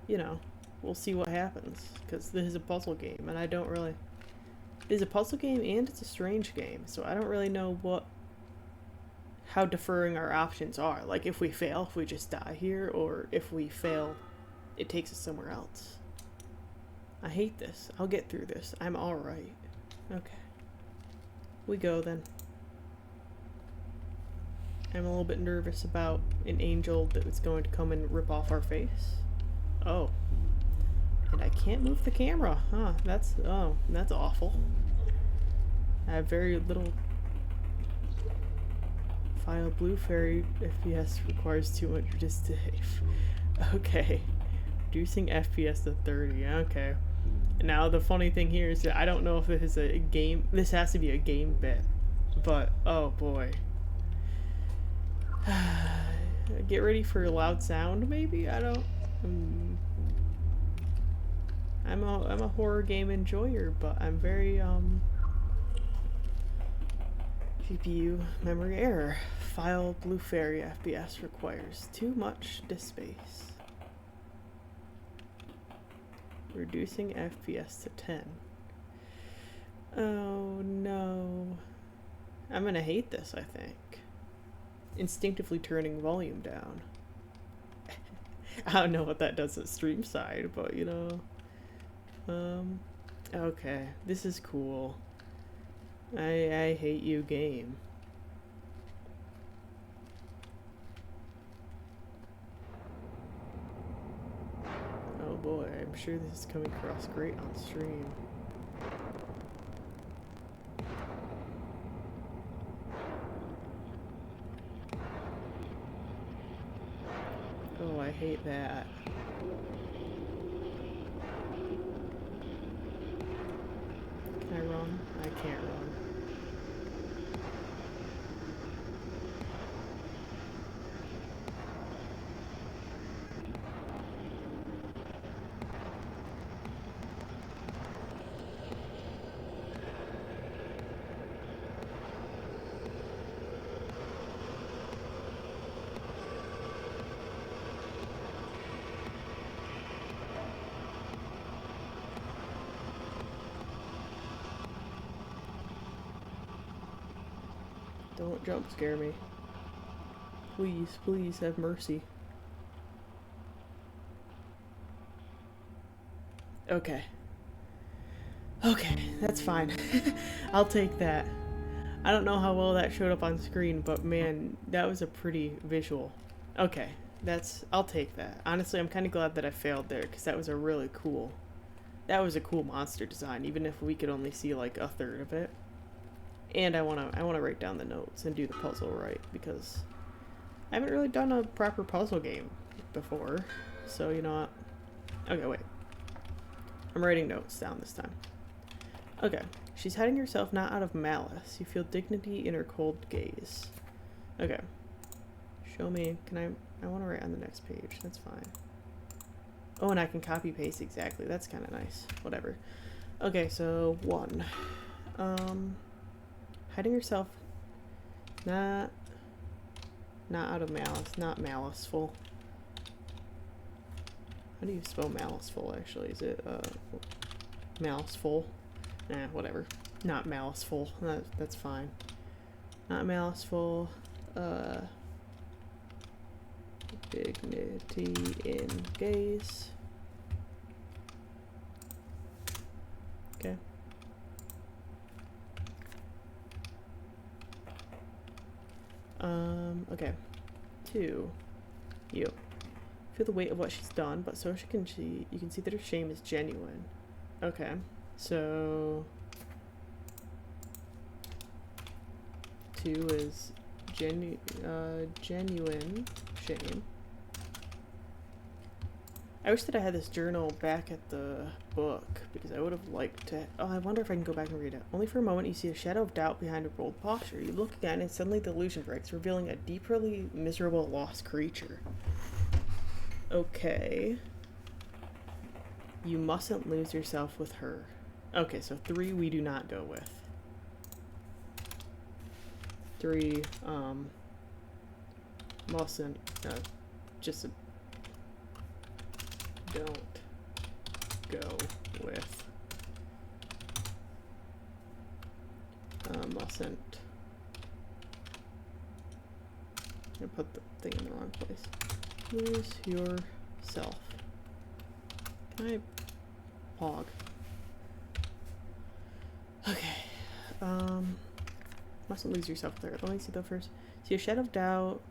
you know, we'll see what happens. Because this is a puzzle game, and I don't really... It's a puzzle game, and it's a strange game, so I don't really know how deferring our options are. Like, if we fail, if we just die here, or if we fail, it takes us somewhere else. I hate this. I'll get through this. I'm alright. Okay. We go, then. I'm a little bit nervous about an angel that was going to come and rip off our face. Oh. And I can't move the camera. Huh. That's awful. I have very little... File blue fairy FPS requires 200 to save. Okay. Reducing FPS to 30. Okay. Now the funny thing here is that I don't know if this is a game. This has to be a game bit. But oh boy. Get ready for a loud sound maybe? I don't I'm a horror game enjoyer, but I'm very GPU memory error. File blue fairy FPS requires too much disk space. Reducing FPS to 10. Oh no. I'm gonna hate this, I think. Instinctively turning volume down. I don't know what that does at stream side, but you know. Okay. This is cool. I hate you, game. Oh boy, I'm sure this is coming across great on stream. Oh, I hate that. Can I run? I can't run. Don't jump scare me. Please, please have mercy. Okay. Okay, that's fine. I'll take that. I don't know how well that showed up on screen, but man, that was a pretty visual. Okay, I'll take that. Honestly, I'm kind of glad that I failed there, because that was a cool monster design, even if we could only see like a third of it. And I wanna write down the notes and do the puzzle right, because I haven't really done a proper puzzle game before. So you know what? Okay, wait. I'm writing notes down this time. Okay. She's hiding herself not out of malice. You feel dignity in her cold gaze. Okay. Show me. I want to write on the next page. That's fine. Oh, and I can copy paste exactly. That's kind of nice. Whatever. Okay, so 1. Hiding herself not out of malice. Not maliceful. How do you spell maliceful, actually? Is it, maliceful? Nah, whatever. Not maliceful. That's fine. Not maliceful. Dignity in gaze. Okay. Okay. 2. You. Feel the weight of what she's done, but so you can see that her shame is genuine. Okay. So 2 is genuine shame. I wish that I had this journal back at the book, because I would have liked to. Oh, I wonder if I can go back and read it. Only for a moment you see a shadow of doubt behind her bold posture. You look again and suddenly the illusion breaks, revealing a deeply miserable lost creature. Okay. You mustn't lose yourself with her. Okay, so 3 we do not go with. 3, mustn't, just don't go with. Mustn't. I put the thing in the wrong place. Lose yourself. Can I pog? Okay. Mustn't lose yourself there. Let me see that first. See a shadow of doubt.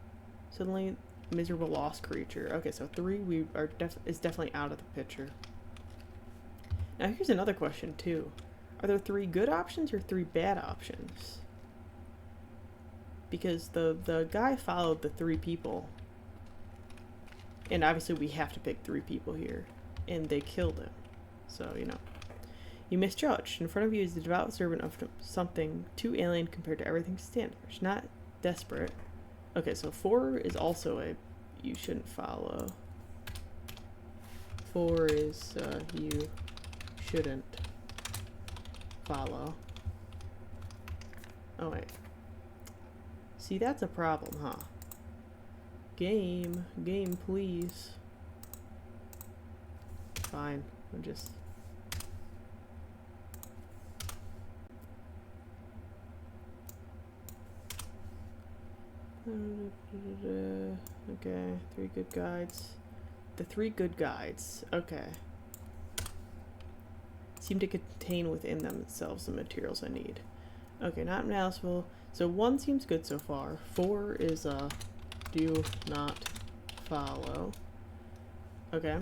Suddenly, miserable lost creature. Okay, so 3 is definitely out of the picture. Now here's another question too. Are there 3 good options or 3 bad options? Because the guy followed the 3 people. And obviously we have to pick 3 people here. And they killed him. So, you know. You misjudged. In front of you is the devout servant of something too alien compared to everything standard. Not desperate. Okay, so 4 is also a you shouldn't follow. 4 is you shouldn't follow. Oh wait. See, that's a problem, huh? Game, please. Fine, I'm just... Okay, 3 good guides. The 3 good guides, okay. Seem to contain within themselves the materials I need. Okay, not maliceful. So 1 seems good so far. 4 is do not follow. Okay.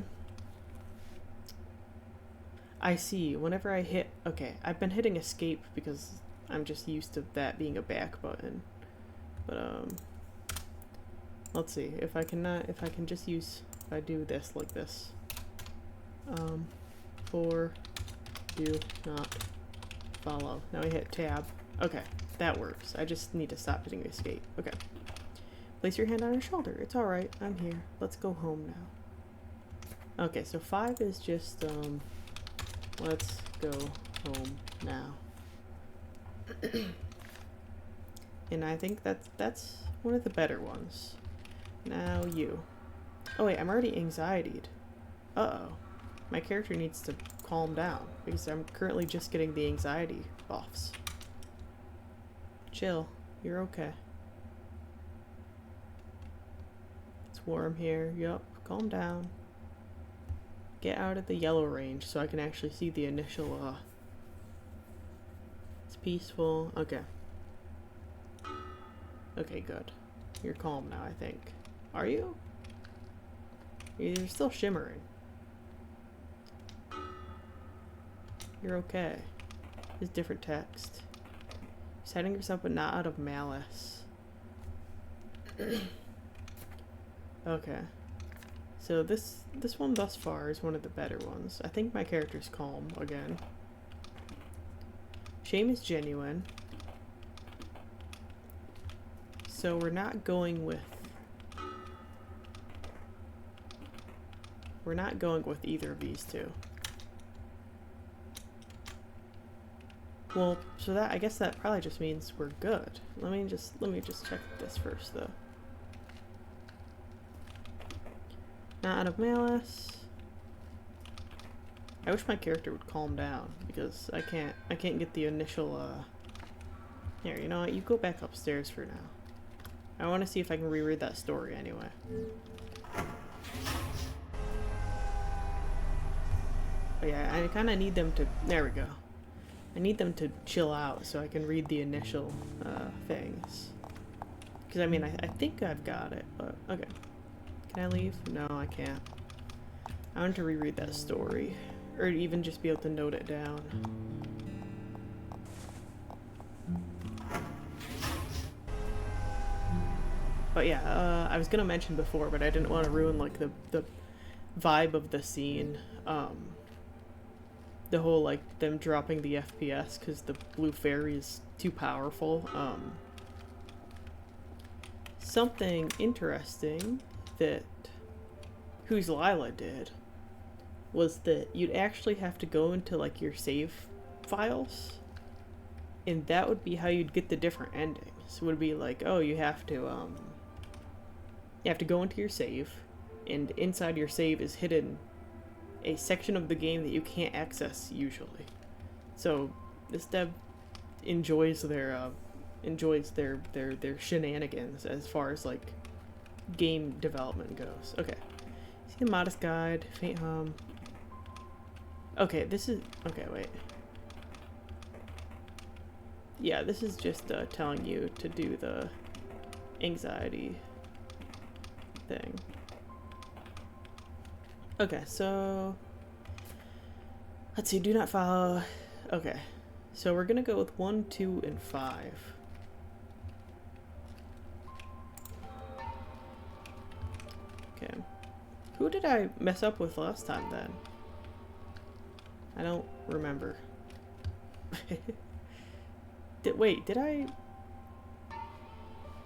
I see. Whenever I hit... Okay, I've been hitting escape because I'm just used to that being a back button. But, let's see. If I can just use... If I do this like this. 4, do not follow. Now I hit tab. Okay, that works. I just need to stop hitting escape. Okay. Place your hand on her shoulder. It's alright. I'm here. Let's go home now. Okay, so 5 is just, let's go home now. And I think that's one of the better ones. Now you. Oh wait, I'm already anxietied. Uh-oh. My character needs to calm down, because I'm currently just getting the anxiety buffs. Chill. You're okay. It's warm here. Yup. Calm down. Get out of the yellow range so I can actually see the initial peaceful. Okay. Okay, good. You're calm now, I think. Are you? You're still shimmering. You're okay. It's different text. Setting yourself but not out of malice. Okay. So this one thus far is one of the better ones. I think my character's calm again. Shame is genuine. So we're not going with either of these two. Well, so that I guess that probably just means we're good. Let me just check this first though. Not out of malice. I wish my character would calm down because I can't get the initial Here, you know what? You go back upstairs for now. I want to see if I can reread that story anyway. But yeah, I kind of need them to... There we go. I need them to chill out so I can read the initial things. Because, I mean, I think I've got it, but... Okay. Can I leave? No, I can't. I want to reread that story. Or even just be able to note it down. But yeah, I was gonna mention before, but I didn't want to ruin like the vibe of the scene. The whole like them dropping the FPS because the blue fairy is too powerful. Something interesting that Who's Lila did was that you'd actually have to go into like your save files, and that would be how you'd get the different endings. It would be like, oh, you have to go into your save, and inside your save is hidden a section of the game that you can't access usually. So this dev enjoys their shenanigans as far as like game development goes. Okay. See the modest guide, faint hum. Okay, this is okay, wait. Yeah, this is just telling you to do the anxiety thing. Okay, so let's see, do not follow. Okay, so we're gonna go with 1, 2, and 5. Okay, who did I mess up with last time then? I don't remember. Wait, did I?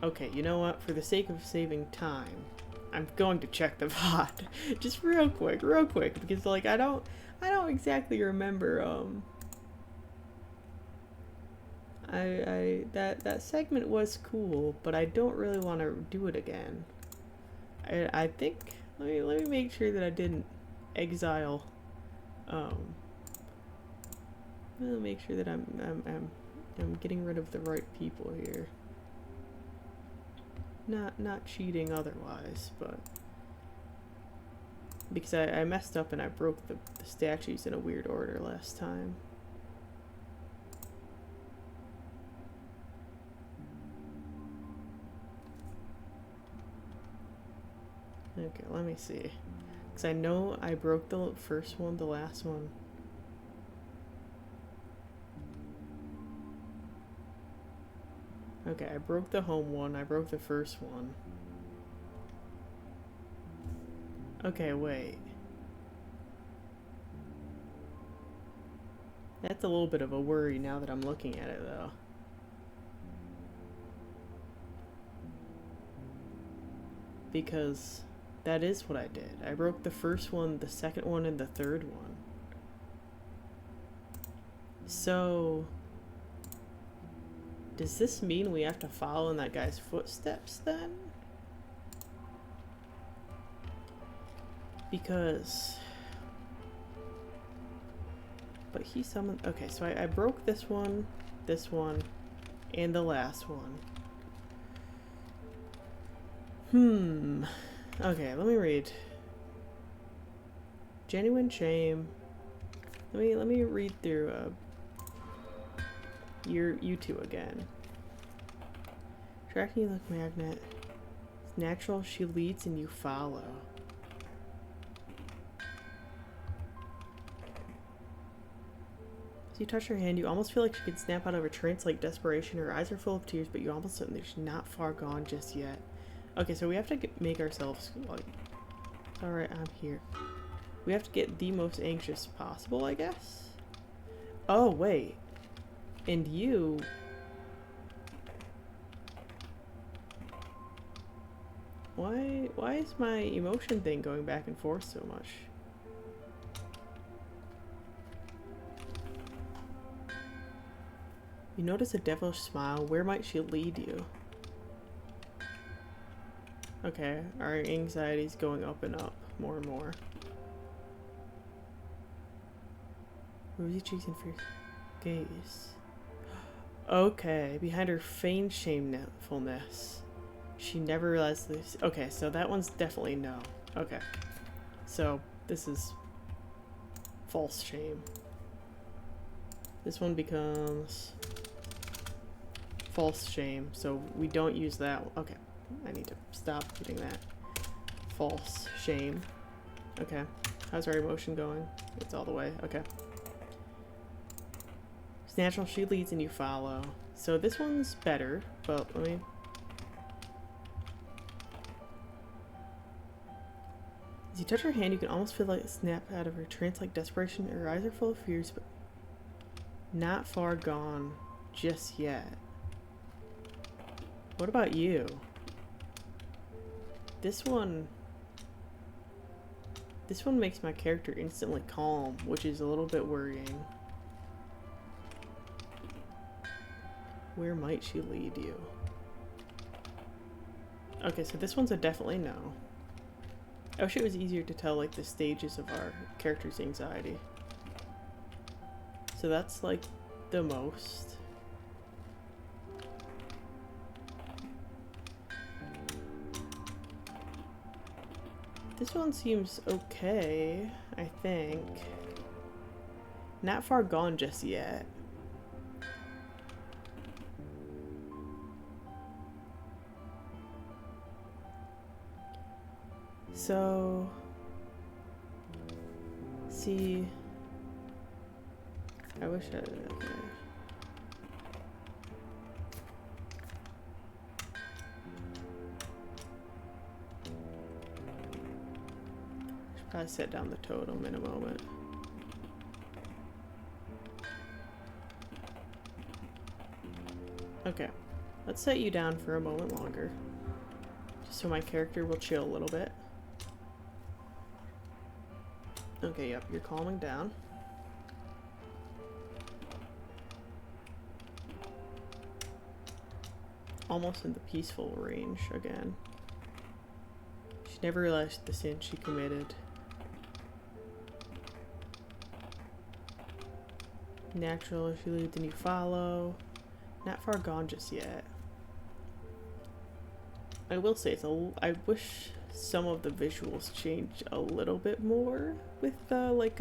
Okay, you know what? For the sake of saving time, I'm going to check the VOD just real quick, because like I don't exactly remember. That segment was cool, but I don't really want to do it again. I think let me make sure that I didn't exile. I'll make sure that I'm getting rid of the right people here. Not cheating otherwise, but because I messed up and I broke the statues in a weird order last time. Okay, let me see. Because I know I broke the first one, the last one. Okay, I broke the home one, I broke the first one. Okay, wait. That's a little bit of a worry now that I'm looking at it, though. Because that is what I did. I broke the first one, the second one, and the third one. So... does this mean we have to follow in that guy's footsteps then? Because... but he summoned... okay, so I broke this one, and the last one. Okay, let me read. Genuine shame. Let me read through you two again. Tracking you like magnet. It's natural, she leads and you follow. As you touch her hand, you almost feel like she can snap out of a trance like desperation. Her eyes are full of tears, but you almost certain that she's not far gone just yet. Okay, so we have to make ourselves like, alright, I'm here. We have to get the most anxious possible, I guess? Oh, wait. And you... Why is my emotion thing going back and forth so much? You notice a devilish smile. Where might she lead you? Okay, our anxiety's going up and up more and more. Rosy cheeks and fierce gaze. Okay, behind her feigned shamefulness. She never realized this. Okay, so that one's definitely no. Okay. So, this is false shame. This one becomes false shame, so we don't use that. Okay, I need to stop doing that. False shame. Okay, how's our emotion going? It's all the way. Okay. It's natural, she leads and you follow. So this one's better, but let me... As you touch her hand, you can almost feel like a snap out of her trance like desperation. Her eyes are full of fears, but not far gone just yet. What about you? This one makes my character instantly calm, which is a little bit worrying. Where might she lead you? Okay, so this one's a definitely no. I wish it was easier to tell like the stages of our character's anxiety. So that's like the most. This one seems okay, I think. Not far gone just yet. So, see, I wish I did that. Should probably set down the totem in a moment. Okay, let's set you down for a moment longer, just so my character will chill a little bit. Okay, yep, you're calming down. Almost in the peaceful range again. She never realized the sin she committed. Natural, she leads and you follow. Not far gone just yet. I will say, I wish some of the visuals changed a little bit more with like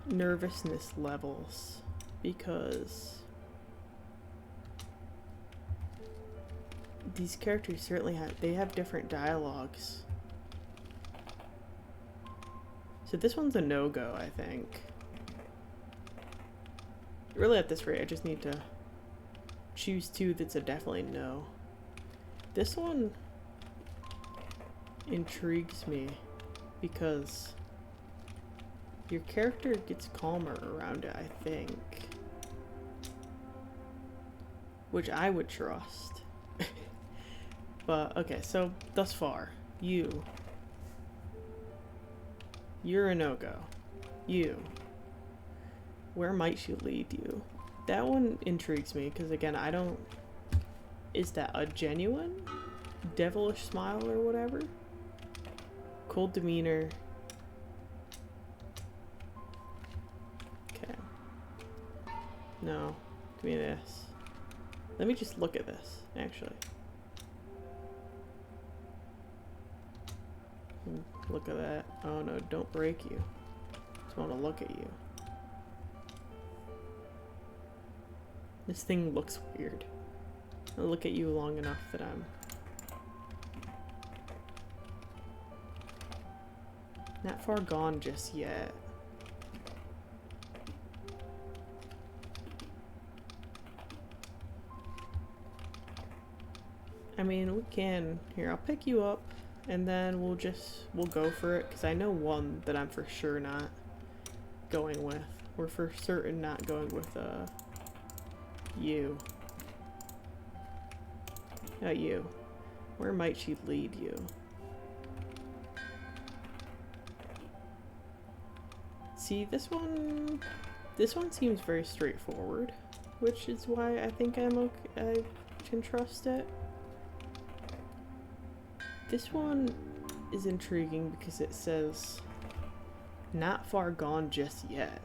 nervousness levels, because these characters certainly have different dialogues. So this one's a no-go, I think. Really at this rate, I just need to choose two that's a definitely no. This one intrigues me because your character gets calmer around it, I think. Which I would trust. But, okay, so thus far, you're a no-go. You. Where might she lead you? That one intrigues me because, again, I don't... Is that a genuine devilish smile or whatever? Cold demeanor. Okay. No. Give me this. Let me just look at this, actually. Look at that. Oh no, don't break you. Just want to look at you. This thing looks weird. I'll look at you long enough that I'm not far gone just yet. I mean, we can. Here, I'll pick you up, and then we'll go for it, because I know one that I'm for sure not going with. We're for certain not going with, you. You. Where might she lead you? See, this one seems very straightforward, which is why I think I'm okay. I can trust it. This one is intriguing because it says, not far gone just yet.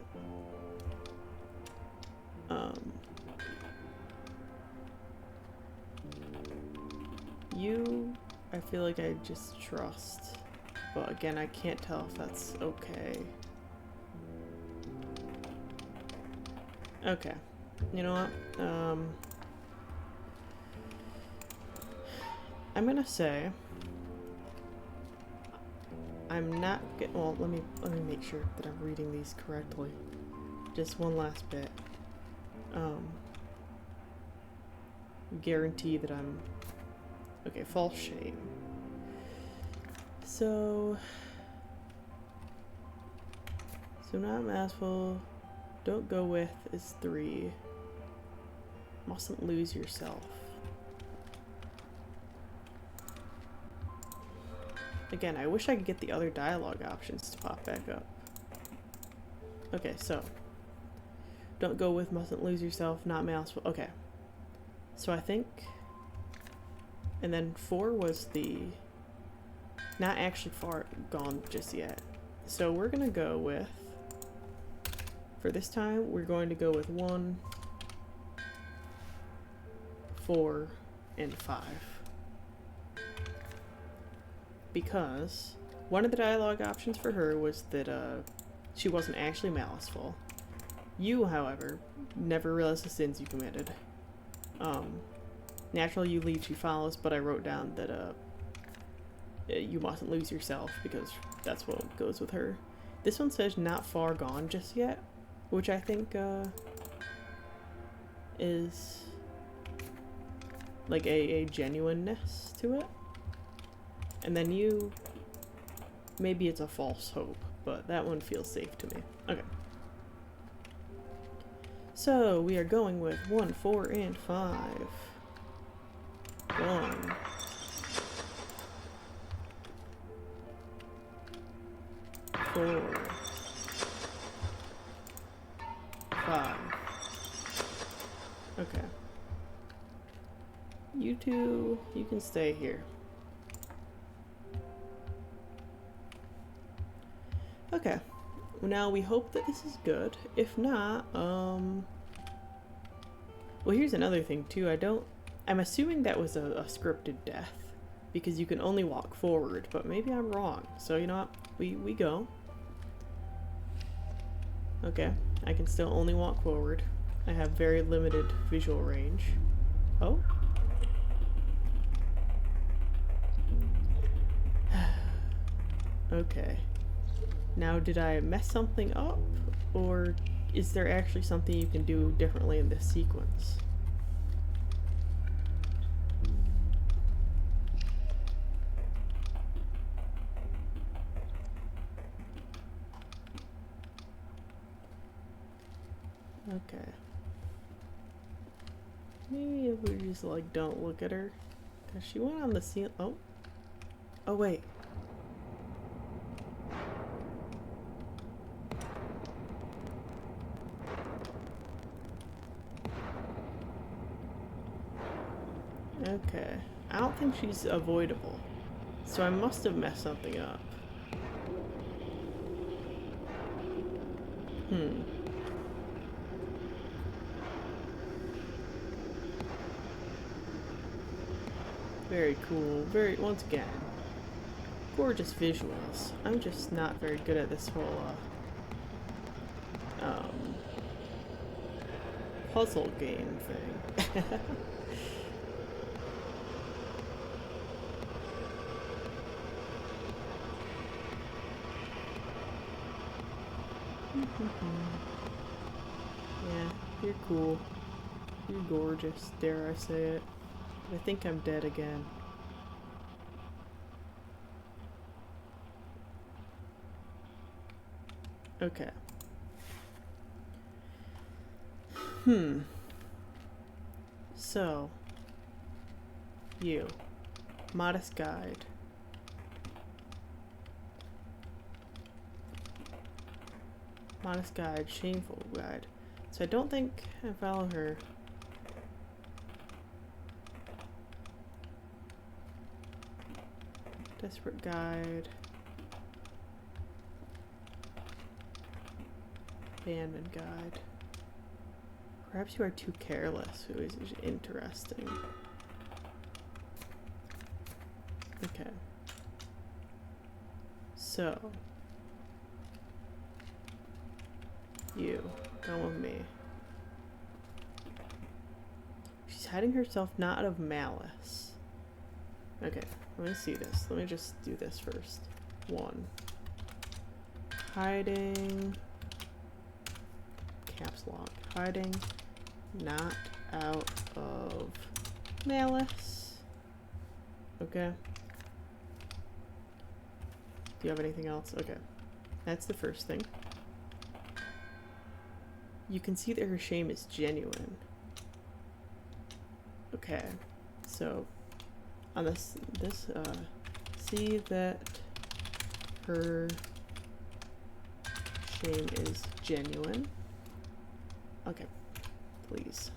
You, I feel like I just trust, but again, I can't tell if that's okay. Okay, you know what, I'm gonna say, I'm not well, let me make sure that I'm reading these correctly. Just one last bit. Guarantee that I'm okay. False shame. So not masterful. Don't go with is 3. Mustn't lose yourself. Again, I wish I could get the other dialogue options to pop back up. Okay, so don't go with mustn't lose yourself, not masterful. Okay. So I think, and then 4 was the not actually far gone just yet. So we're gonna go with, for this time, we're going to go with 1, 4, and 5. Because one of the dialogue options for her was that she wasn't actually maliceful. You, however, never realized the sins you committed. Naturally you lead, she follows, but I wrote down that you mustn't lose yourself because that's what goes with her. This one says not far gone just yet, which I think is like a genuineness to it. And then you, maybe it's a false hope, but that one feels safe to me. Okay. So we are going with 1, 4, and 5. 1. 4. 5. Okay. You two, you can stay here. Okay. Now we hope that this is good. If not, well, here's another thing too. I'm assuming that was a scripted death because you can only walk forward, but maybe I'm wrong. So you know what? We go. Okay. I can still only walk forward. I have very limited visual range. Oh. Okay. Now, did I mess something up, or is there actually something you can do differently in this sequence? Okay. Maybe if we just, like, don't look at her. Because she went on the ceiling. Oh. Oh, wait. Okay. I don't think she's avoidable. So I must have messed something up. Very cool. Once again, gorgeous visuals. I'm just not very good at this whole, puzzle game thing. Yeah, you're cool. You're gorgeous, dare I say it. I think I'm dead again. Okay. So, you. Modest guide. Modest guide, shameful guide. So I don't think I follow her. Desperate guide. Abandoned guide. Perhaps you are too careless, who is interesting. Okay. So. You. Come with me. She's hiding herself not out of malice. Okay, let me see this. Let me just do this first. 1. Hiding. Caps lock. Hiding not out of malice. Okay. Do you have anything else? Okay. That's the first thing. You can see that her shame is genuine. Okay. So on this see that her shame is genuine. Okay, please.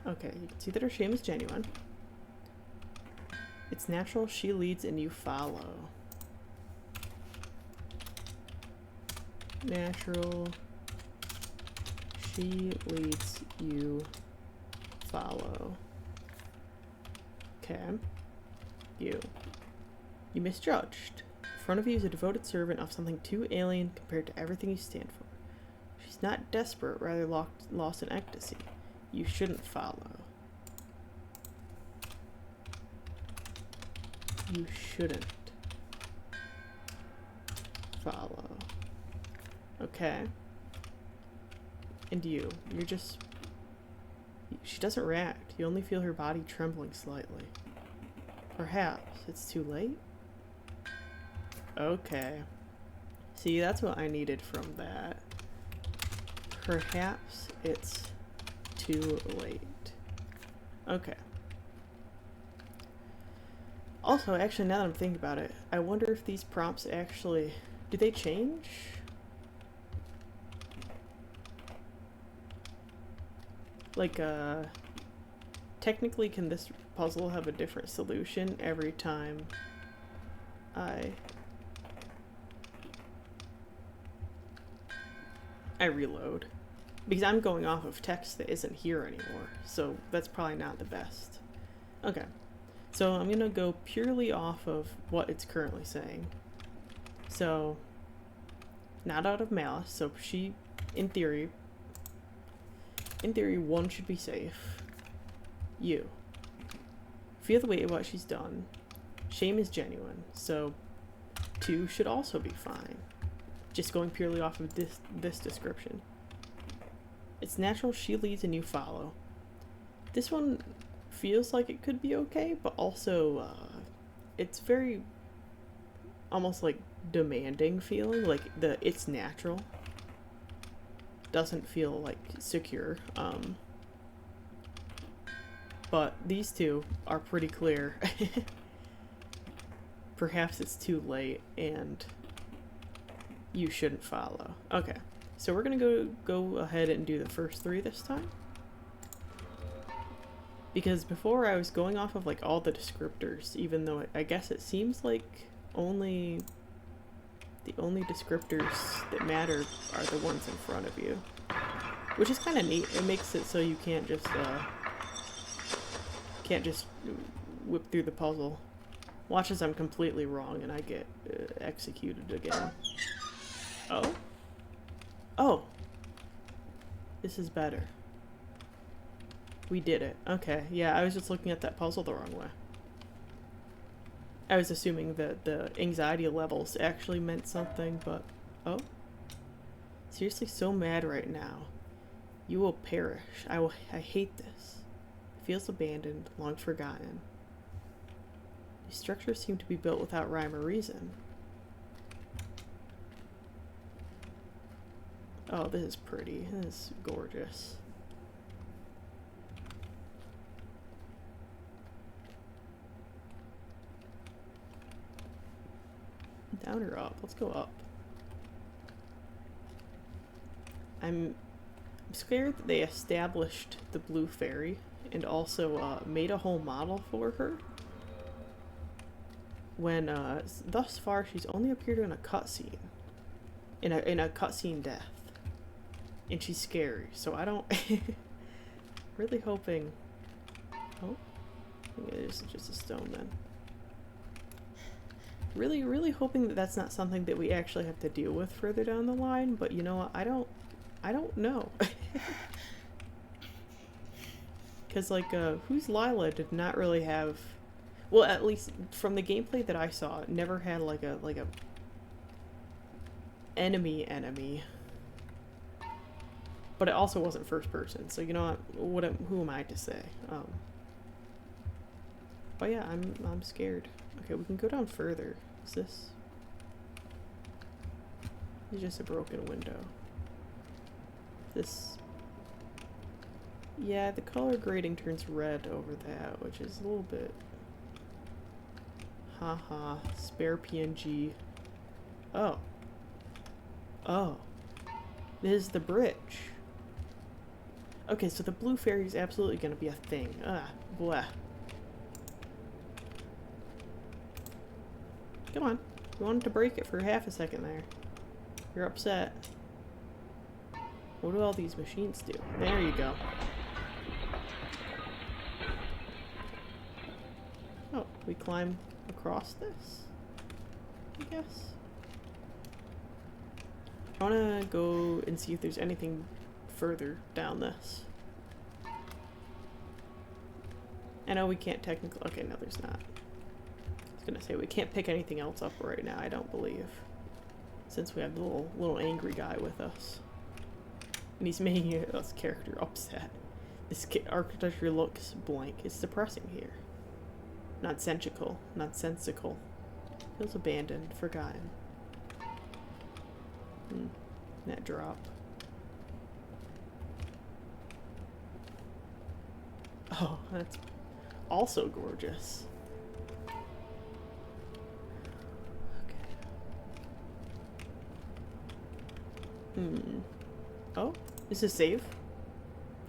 Okay, you can see that her shame is genuine. It's natural, she leads and you follow. Natural, she leads, you follow. Okay. You misjudged. In front of you is a devoted servant of something too alien compared to everything you stand for. She's not desperate, rather lost in ecstasy. You shouldn't follow. You shouldn't follow. Okay. And you're just... She doesn't react. You only feel her body trembling slightly. Perhaps it's too late? Okay. See, that's what I needed from that. Perhaps it's too late. Okay. Also, actually, now that I'm thinking about it, I wonder if these prompts actually... Do they change? Like, technically, can this puzzle have a different solution every time I reload? Because I'm going off of text that isn't here anymore, so that's probably not the best. Okay, so I'm gonna go purely off of what it's currently saying. So, not out of malice, so she, in theory, 1 should be safe. You. Feel the weight of what she's done. Shame is genuine, so 2 should also be fine. Just going purely off of this description. It's natural, she leads and you follow. This one feels like it could be okay, but also it's very almost like demanding feeling, like it's natural. Doesn't feel like secure. But these two are pretty clear. Perhaps it's too late and you shouldn't follow. Okay, so we're gonna go ahead and do the first 3 this time. Because before I was going off of like all the descriptors, even though I guess it seems like the only descriptors that matter are the ones in front of you. Which is kind of neat. It makes it so you can't just whip through the puzzle. Watch as I'm completely wrong and I get executed again. Oh? Oh! This is better. We did it. Okay, yeah, I was just looking at that puzzle the wrong way. I was assuming that the anxiety levels actually meant something, but... Oh? Seriously so mad right now. You will perish. I hate this. It feels abandoned, long forgotten. These structures seem to be built without rhyme or reason. Oh, this is pretty. This is gorgeous. Down or up? Let's go up. I'm scared that they established the blue fairy and also made a whole model for her. When thus far she's only appeared in a cutscene. In a cutscene death. And she's scary, so I don't really hoping. Oh, I think it is just a stone then. Really hoping that that's not something that we actually have to deal with further down the line, but you know what, I don't know. Because like Who's Lila did not really have, well, at least from the gameplay that I saw, it never had like a enemy, but it also wasn't first person, so you know what who am I to say? But yeah, I'm scared. Okay, we can go down further. Is this? It's just a broken window. This. Yeah, the color grading turns red over that, which is a little bit. Haha, spare PNG. Oh. Oh. This is the bridge. Okay, so the blue fairy is absolutely gonna be a thing. Ah, blah. Come on. You wanted to break it for half a second there. You're upset. What do all these machines do? There you go. Oh, we climb across this? I guess. I wanna go and see if there's anything further down this. I know we can't technically. Okay, no, there's not. I was gonna say we can't pick anything else up right now, I don't believe. Since we have the little angry guy with us. And he's making us character upset. This architecture looks blank. It's depressing here. Nonsensical. Nonsensical. Feels abandoned, forgotten. That drop. Oh, that's also gorgeous. Okay. Oh, is this save?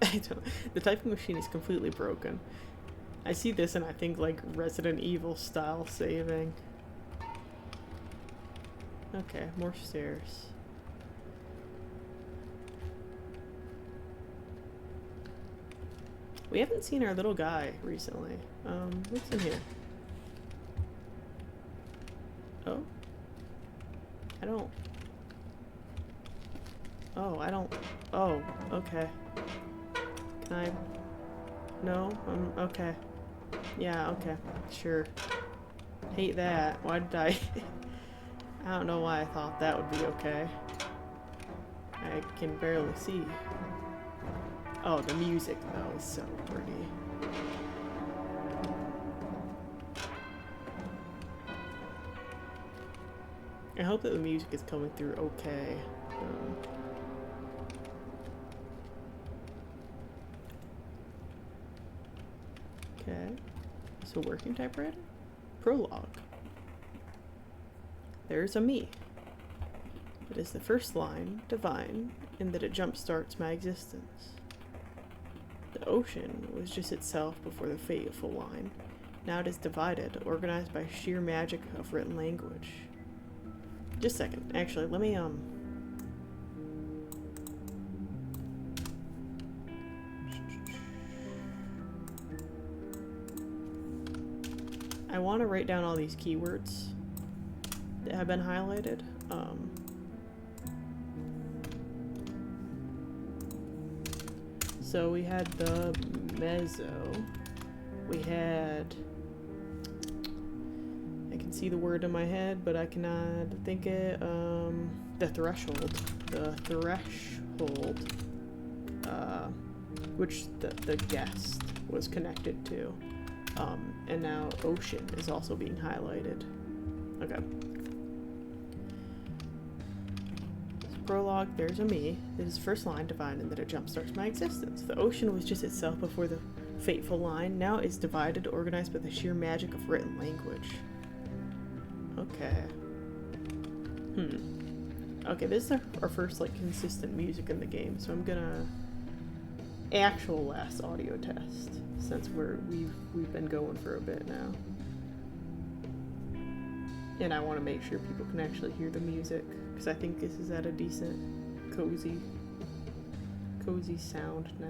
I don't. The typing machine is completely broken. I see this and I think like Resident Evil style saving. Okay, more stairs. We haven't seen our little guy recently. What's in here? Oh? I don't... Oh, I don't... Oh, okay. Can I... No? Okay. Yeah, okay. Sure. Hate that. Why did I... I don't know why I thought that would be okay. I can barely see. Oh, the music, though, is so pretty. I hope that the music is coming through okay. Okay. So working typewriter? Prologue. There's a me. It is the first line, divine, in that it jumpstarts my existence. The ocean was just itself before the fateful line. Now it is divided, organized by sheer magic of written language. Just a second. Actually, let me, I want to write down all these keywords that have been highlighted. So we had the mezzo. We had... I can see the word in my head, but I cannot think it. The threshold. The threshold. Which the guest was connected to. And now ocean is also being highlighted. Okay. Prologue, there's a me. It is first line divine and that it jumpstarts my existence. The ocean was just itself before the fateful line. Now it's divided, organized by the sheer magic of written language. Okay. Okay, this is our first like consistent music in the game, so I'm gonna actual last audio test since we've been going for a bit now. And I want to make sure people can actually hear the music, because I think this is at a decent, cozy sound now.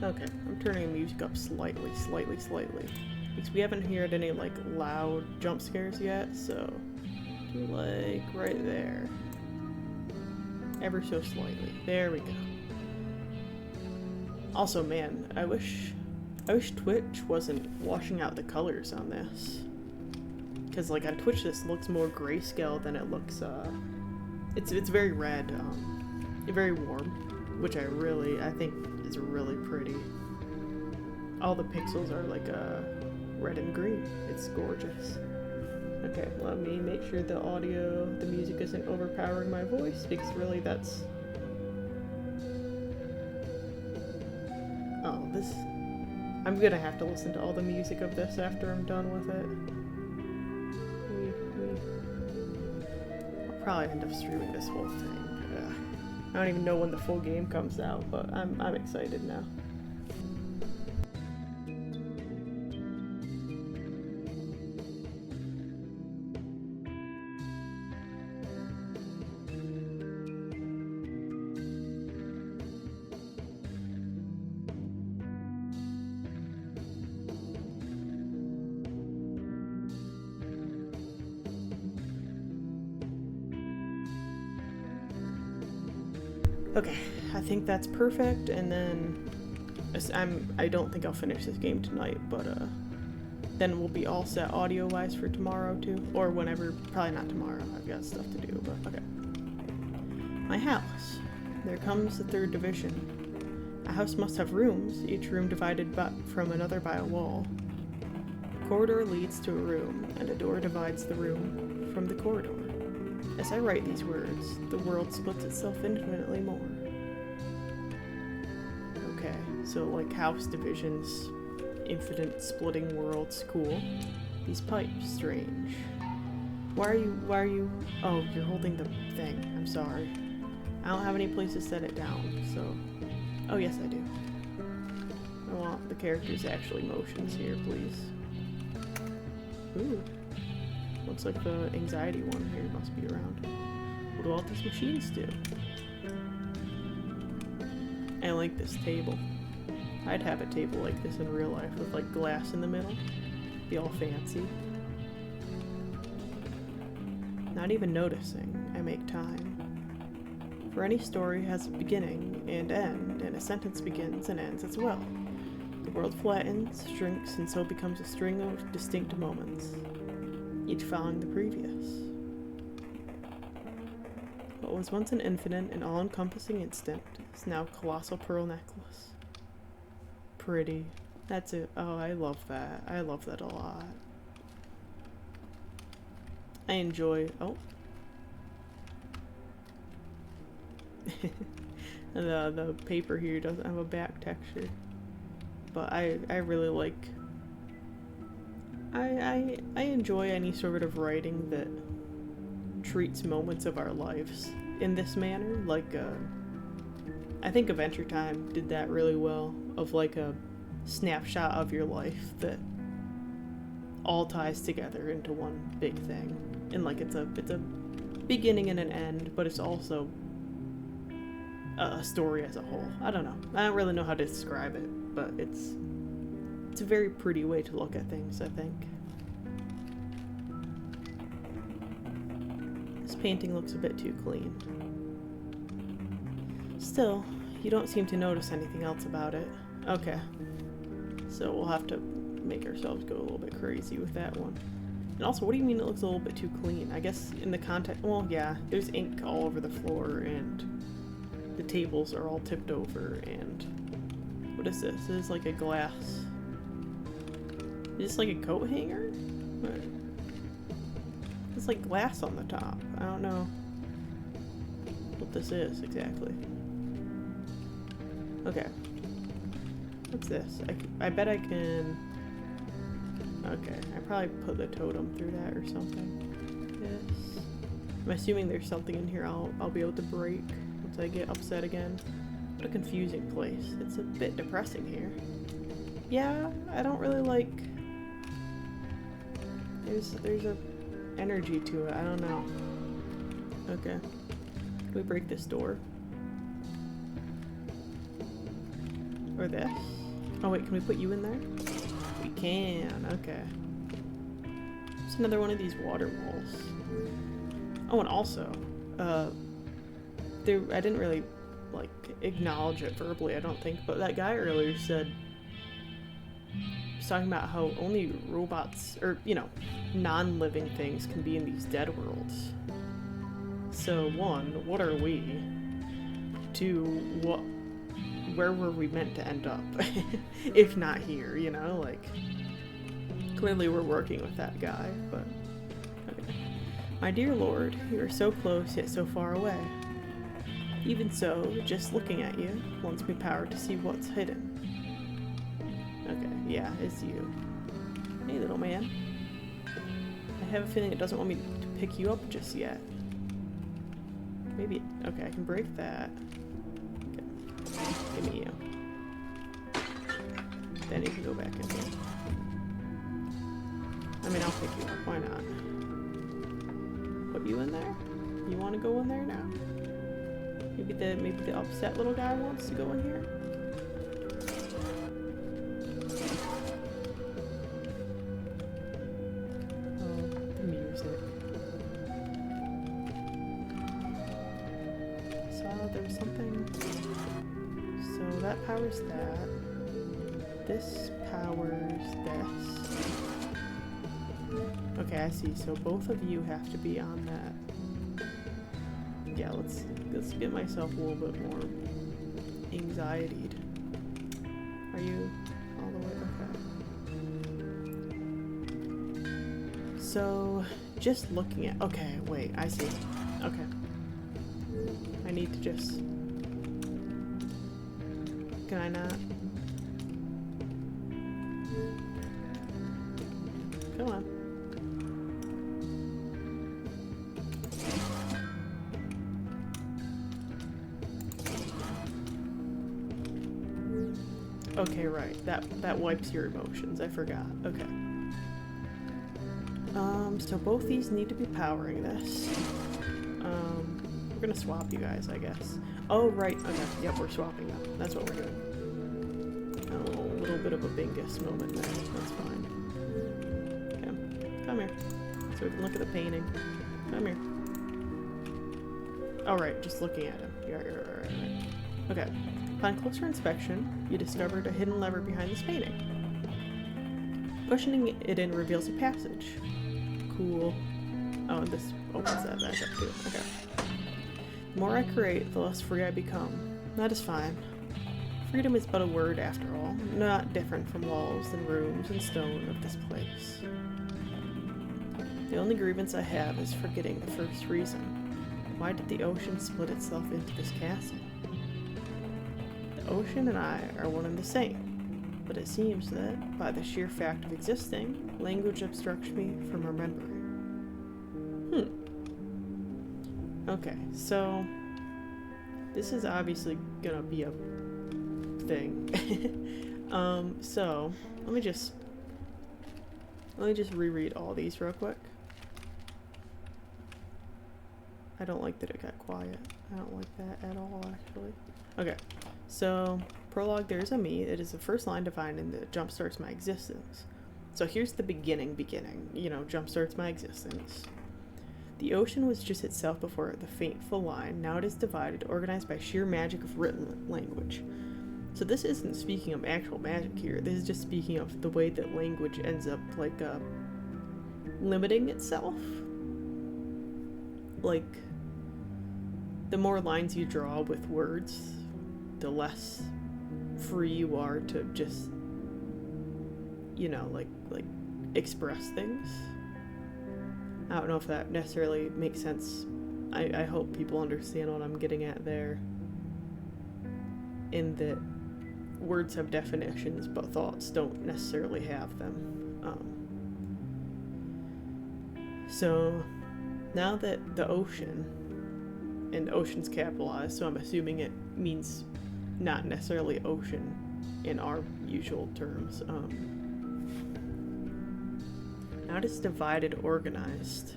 Okay, I'm turning the music up slightly, because we haven't heard any like loud jump scares yet, so do like right there, ever so slightly. There we go. Also, man, I wish Twitch wasn't washing out the colors on this, because like on Twitch this looks more grayscale than it looks. It's very red, very warm, which I think is really pretty. All the pixels are like red and green. It's gorgeous. Okay, let me make sure the music isn't overpowering my voice, because really that's... Oh, this... I'm gonna have to listen to all the music of this after I'm done with it. I'll probably end up streaming this whole thing. Ugh. I don't even know when the full game comes out, but I'm excited now. Okay, I think that's perfect, and then I don't think I'll finish this game tonight, but then we'll be all set audio-wise for tomorrow too, or whenever. Probably not tomorrow. I've got stuff to do, but okay. My house. There comes the third division. A house must have rooms, each room divided from another by a wall. A corridor leads to a room, and a door divides the room from the corridor. As I write these words, the world splits itself infinitely more. Okay, so like house divisions, infinite splitting worlds, cool. These pipes, strange. Why are you, oh, you're holding the thing, I'm sorry. I don't have any place to set it down, so, oh yes I do. I want the character's actually motions here, please. Ooh. Looks like the anxiety one here must be around. What do all these machines do? I like this table. I'd have a table like this in real life with like glass in the middle. Be all fancy. Not even noticing, I make time. For any story has a beginning and end, and a sentence begins and ends as well. The world flattens, shrinks, and so becomes a string of distinct moments, each following the previous. What was once an infinite and all-encompassing instant is now a colossal pearl necklace. Pretty. That's it. Oh, I love that. I love that a lot. I enjoy... Oh. The paper here doesn't have a back texture. But I really like... I enjoy any sort of writing that treats moments of our lives in this manner. Like, I think Adventure Time did that really well, of like a snapshot of your life that all ties together into one big thing. And like it's a beginning and an end, but it's also a story as a whole. I don't know. I don't really know how to describe it, but it's a very pretty way to look at things, I think. This painting looks a bit too clean. Still, you don't seem to notice anything else about it. Okay. So we'll have to make ourselves go a little bit crazy with that one. And also, what do you mean it looks a little bit too clean? I guess in the context, well, yeah, there's ink all over the floor, and the tables are all tipped over, and what is this? This is like a glass. Is this like a coat hanger? What? It's like glass on the top. I don't know what this is exactly. Okay. What's this? I bet I can... Okay, I probably put the totem through that or something. Yes. I'm assuming there's something in here I'll be able to break once I get upset again. What a confusing place. It's a bit depressing here. Yeah, I don't really like... There's a energy to it. I don't know. Okay. Can we break this door? Or this? Oh wait, can we put you in there? We can, okay. It's another one of these water walls. Oh, and also, I didn't really, like, acknowledge it verbally, I don't think, but that guy earlier said, he was talking about how only robots, or, you know, non-living things can be in these dead worlds. So, one, what are we? Two, where were we meant to end up? If not here, you know, like, clearly we're working with that guy, but, okay. My dear Lord, you are so close yet so far away. Even so, just looking at you lends me power to see what's hidden. Okay, yeah, it's you. Hey, little man. I have a feeling it doesn't want me to pick you up just yet. Maybe, okay, I can break that. Give me you. Then you can go back in here. I mean, I'll pick you up. Why not? Put you in there? You want to go in there now? Maybe the upset little guy wants to go in here? Oh, the music. So there was something... So that powers that. This powers this. Okay, I see. So both of you have to be on that. Yeah, let's get myself a little bit more anxietied. Are you all the way? Okay. So just looking at. Okay, wait. I see. Okay. I need to just. Can I not? Come on. Okay, right. That wipes your emotions. I forgot. Okay. So both these need to be powering this. We're gonna swap you guys, I guess. Oh, right. Okay. Yep, we're swapping up. That's what we're doing. Oh, a little bit of a bingus moment there. That's fine. Okay. Come here. So we can look at the painting. Come here. Oh, right. Just looking at him. Yeah, right. Okay. Upon closer inspection, you discovered a hidden lever behind this painting. Pushing it in reveals a passage. Cool. Oh, and this opens that back up too. Okay. The more I create, the less free I become. That is fine. Freedom is but a word after all, not different from walls and rooms and stone of this place. The only grievance I have is forgetting the first reason. Why did the ocean split itself into this castle? The ocean and I are one and the same, but it seems that, by the sheer fact of existing, language obstructs me from remembering. Okay, so this is obviously gonna be a thing. So let me just reread all these real quick. I don't like that it got quiet. I don't like that at all, actually. Okay, so prologue, there's a me. It is the first line defined and that jumpstarts my existence. So here's the beginning, you know, jumpstarts my existence. The ocean was just itself before the fateful line. Now it is divided, organized by sheer magic of written language. So this isn't speaking of actual magic here. This is just speaking of the way that language ends up, like, limiting itself. Like, the more lines you draw with words, the less free you are to just, you know, like express things. I don't know if that necessarily makes sense. I hope people understand what I'm getting at there. In that words have definitions, but thoughts don't necessarily have them. So now that the ocean, and ocean's capitalized, so I'm assuming it means not necessarily ocean in our usual terms. Now it is divided, organized.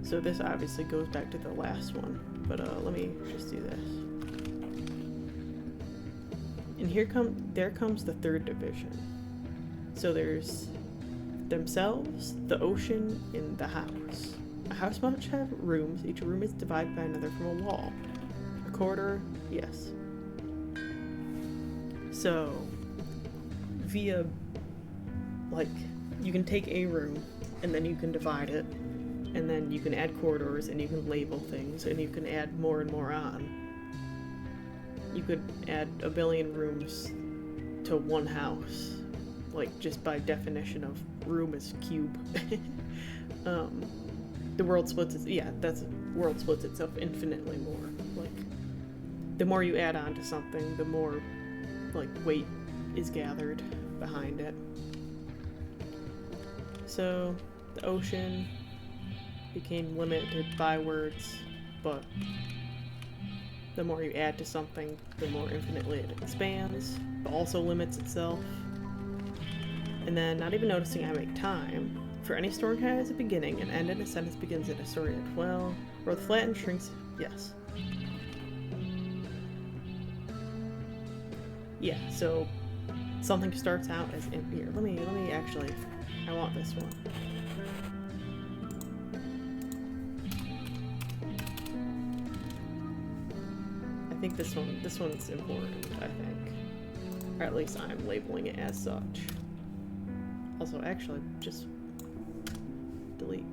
So this obviously goes back to the last one, but let me just do this. And there comes the third division. So there's themselves, the ocean, and the house. A house must have rooms. Each room is divided by another from a wall. A corridor, yes. So, via, like, you can take a room, and then you can divide it, and then you can add corridors, and you can label things, and you can add more and more on. You could add a billion rooms to one house, like, just by definition of room is cube. The world splits world splits itself infinitely more. Like, the more you add on to something, the more, like, weight is gathered behind it. So, the ocean became limited by words, but the more you add to something, the more infinitely it expands, but also limits itself. And then, not even noticing I make time. For any story has a beginning, an end, and a sentence begins in a story at, well, growth flattens, shrinks, yes. Yeah, so something starts out as in here. Let me actually, I want this one. I think this one's important, I think. Or at least I'm labeling it as such. Also, actually, just delete,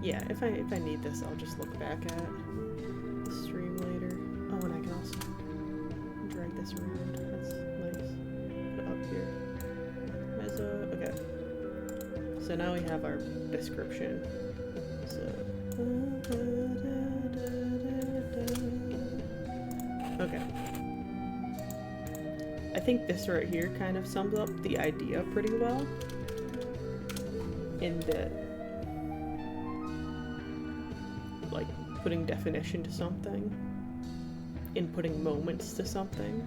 yeah, if I need this, I'll just look back at the stream later. Oh, and I can also drag this around. That's nice. Put it up here. Mezzo, okay. So now we have our description. So, okay. I think this right here kind of sums up the idea pretty well. In that, like, putting definition to something, inputting moments to something,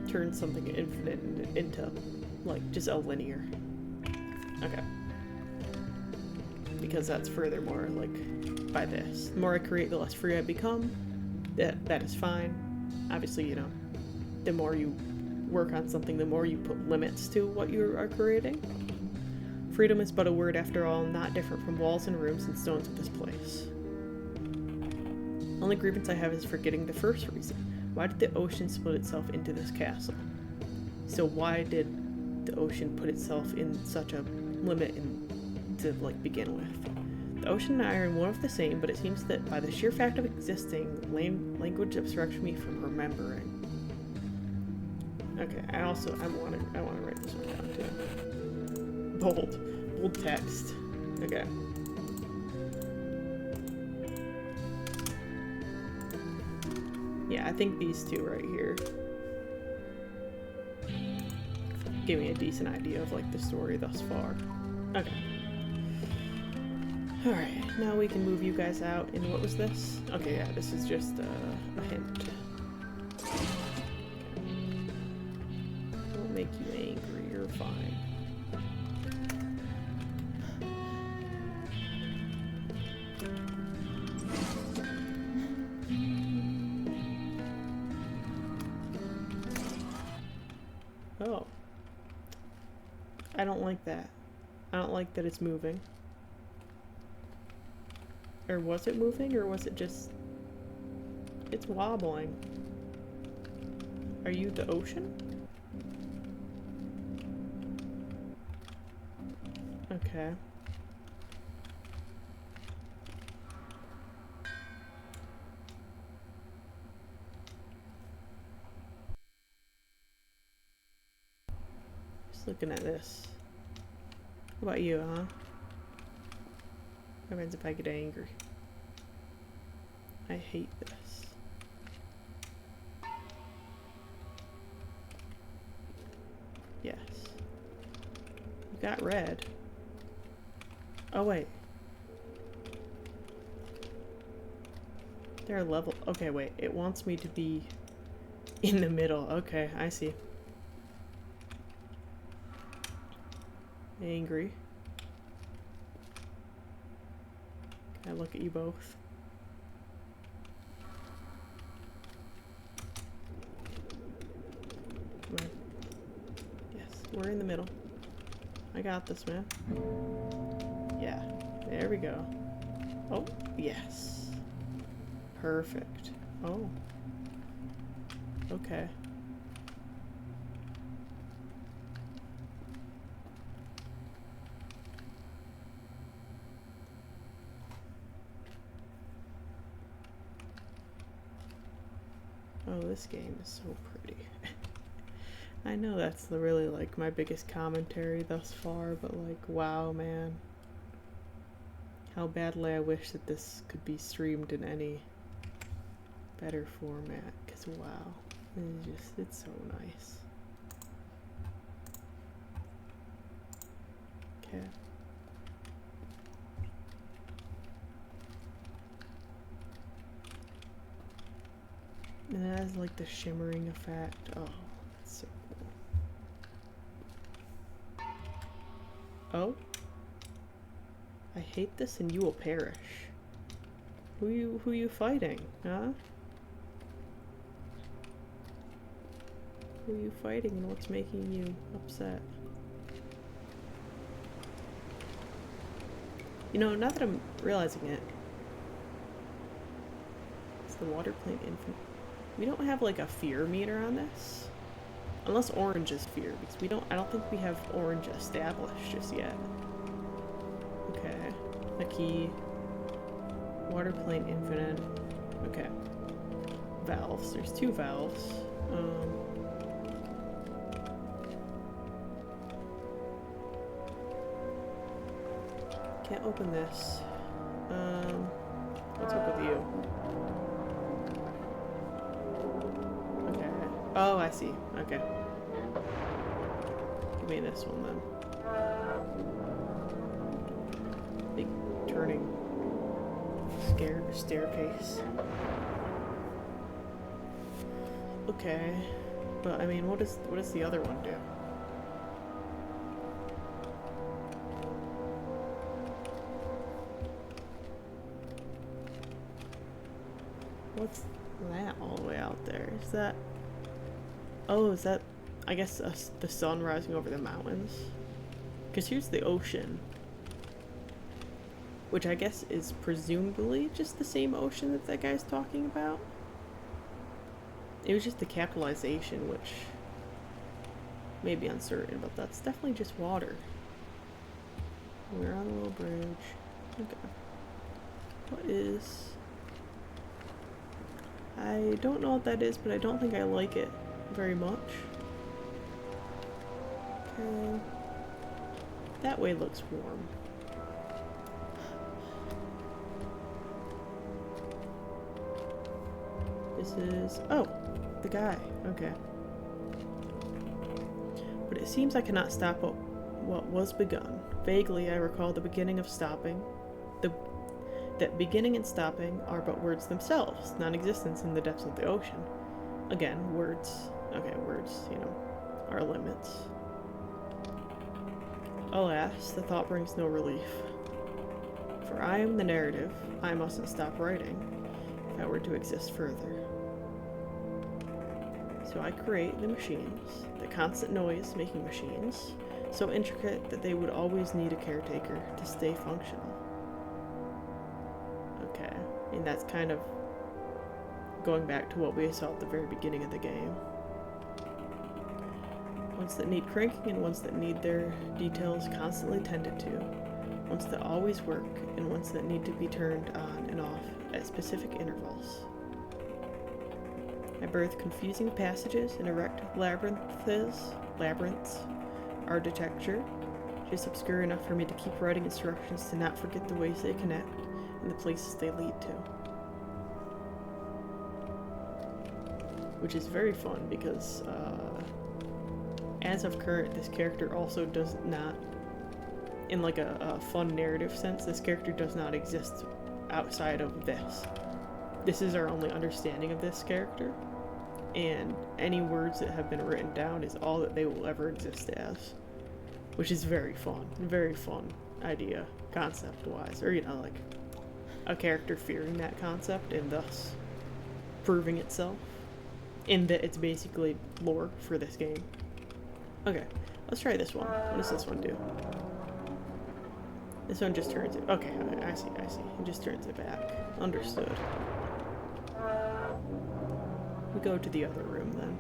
turns something infinite into, like, just a linear. Okay. Because that's furthermore, like, by this. The more I create, the less free I become. That is fine. Obviously, you know, the more you work on something, the more you put limits to what you are creating. Freedom is but a word after all, not different from walls and rooms and stones of this place. Only grievance I have is forgetting the first reason. Why did the ocean split itself into this castle? So why did the ocean put itself in such a limit in to like begin with. The ocean and I are one of the same, but it seems that by the sheer fact of existing, language obstructs me from remembering. Okay, I want to write this one down too. Bold text. Okay. Yeah, I think these two right here give me a decent idea of like the story thus far. Okay. Alright, now we can move you guys out. And what was this? Okay, yeah, this is just a hint. Okay. Won't make you angry, you're fine. Oh. I don't like that. I don't like that it's moving. Or was it moving, or was it just... It's wobbling. Are you the ocean? Okay. Just looking at this. What about you, huh? What happens if I get angry? I hate this. Yes. You got red. Oh wait. They're level. Okay, wait. It wants me to be in the middle. Okay, I see. Angry. Can I look at you both? Come on. Yes, we're in the middle. I got this, man. Yeah, there we go. Oh, yes. Perfect. Oh. Okay. Oh, this game is so pretty. I know that's really like my biggest commentary thus far, but like, wow, man. How badly I wish that this could be streamed in any better format, because wow, it's so nice. Okay. And it has like the shimmering effect. Oh, that's so cool. Oh? I hate this and you will perish. Who you fighting, huh? Who are you fighting and what's making you upset? You know, now that I'm realizing it, it's the water plane infinite. We don't have like a fear meter on this. Unless orange is fear, because I don't think we have orange established just yet. Okay. A key. Water plane infinite. Okay. Valves. There's 2 valves. Can't open this. What's up with you? Okay. Oh, I see. Okay. Give me this one then. Big turning staircase. Okay. But I mean, what does the other one do? What's that all the way out there? Is that... Oh, is that... I guess the sun rising over the mountains? Because here's the ocean. Which I guess is presumably just the same ocean that that guy's talking about. It was just the capitalization, which may be uncertain, but that's definitely just water. We're on a little bridge. Okay. What is... I don't know what that is, but I don't think I like it very much. Okay. That way looks warm. This is... oh! The guy. Okay. But it seems I cannot stop what was begun. Vaguely, I recall the beginning of stopping. That beginning and stopping are but words themselves, non-existence in the depths of the ocean. Again, words. Okay, words, you know, are limits. Alas, the thought brings no relief. For I am the narrative, I mustn't stop writing, if I were to exist further. So I create the machines, the constant noise-making machines, so intricate that they would always need a caretaker to stay functional. Okay, and that's kind of going back to what we saw at the very beginning of the game. Ones that need cranking and ones that need their details constantly tended to. Ones that always work and ones that need to be turned on and off at specific intervals. I birth confusing passages and erect labyrinths, architecture, just obscure enough for me to keep writing instructions to not forget the ways they connect and the places they lead to. Which is very fun because, as of current, this character also does not, in like a fun narrative sense, this character does not exist outside of this. This is our only understanding of this character, and any words that have been written down is all that they will ever exist as. Which is very fun idea, concept-wise, or you know, like, a character fearing that concept and thus proving itself in that it's basically lore for this game. Okay, let's try this one. What does this one do? This one just turns it... okay, I see. It just turns it back. Understood. We go to the other room then.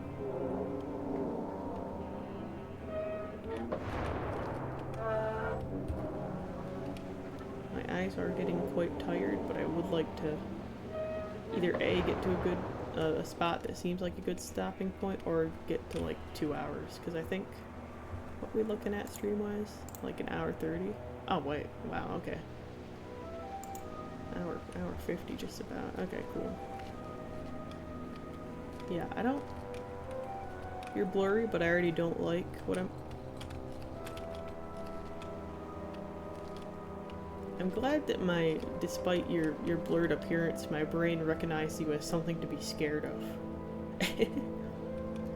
My eyes are getting quite tired, but I would like to either A, get to a good a spot that seems like a good stopping point, or get to like 2 hours, because I think, what are we looking at stream-wise? Like an hour 30? Oh wait, wow, okay. Hour 50 just about. Okay, cool. Yeah, I don't... You're blurry, but I already don't like what I'm glad that despite your blurred appearance, my brain recognized you as something to be scared of.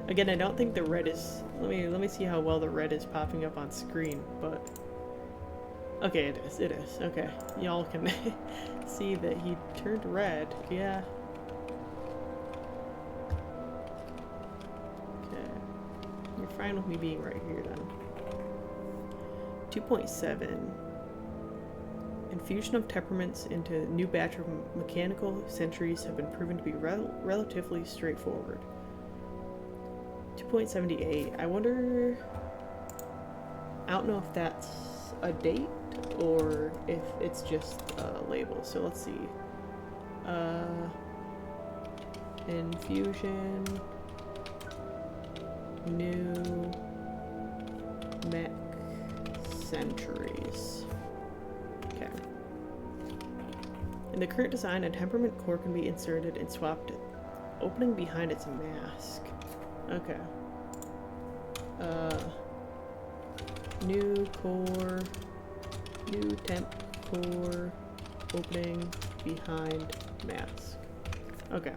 Again, I don't think the red is... Let me see how well the red is popping up on screen, but... Okay, it is. Okay, y'all can see that he turned red. Yeah. Okay. You're fine with me being right here then. 2.7. Infusion of temperaments into a new batch of mechanical sentries have been proven to be relatively straightforward. 2.78. I wonder... I don't know if that's a date or if it's just a label. So let's see. Infusion. New mech sentries. Okay. In the current design, a temperament core can be inserted and swapped, opening behind its mask. Okay. New core, new temp core, opening behind mask. Okay.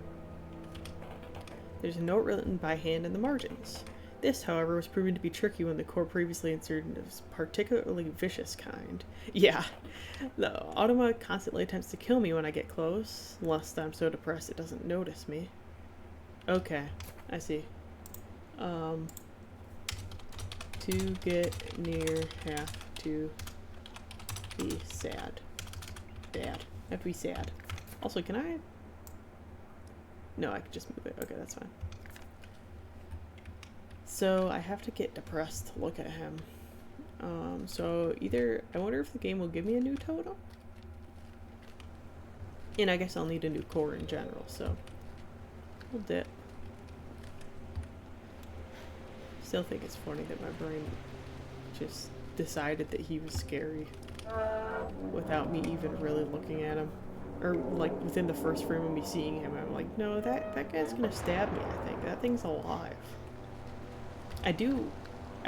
There's a note written by hand in the margins. This, however, was proven to be tricky when the core previously inserted was particularly vicious kind. Yeah, the automa constantly attempts to kill me when I get close, lest I'm so depressed it doesn't notice me. Okay, I see. To get near, have to be sad. Bad. Have to be sad. Also, can I... No, I could just move it. Okay, that's fine. So I have to get depressed to look at him. So either I wonder if the game will give me a new totem, and I guess I'll need a new core in general. So we'll dip. Still think it's funny that my brain just decided that he was scary without me even really looking at him. Or, like, within the first frame of me seeing him, I'm like, no, that guy's gonna stab me, I think. That thing's alive. I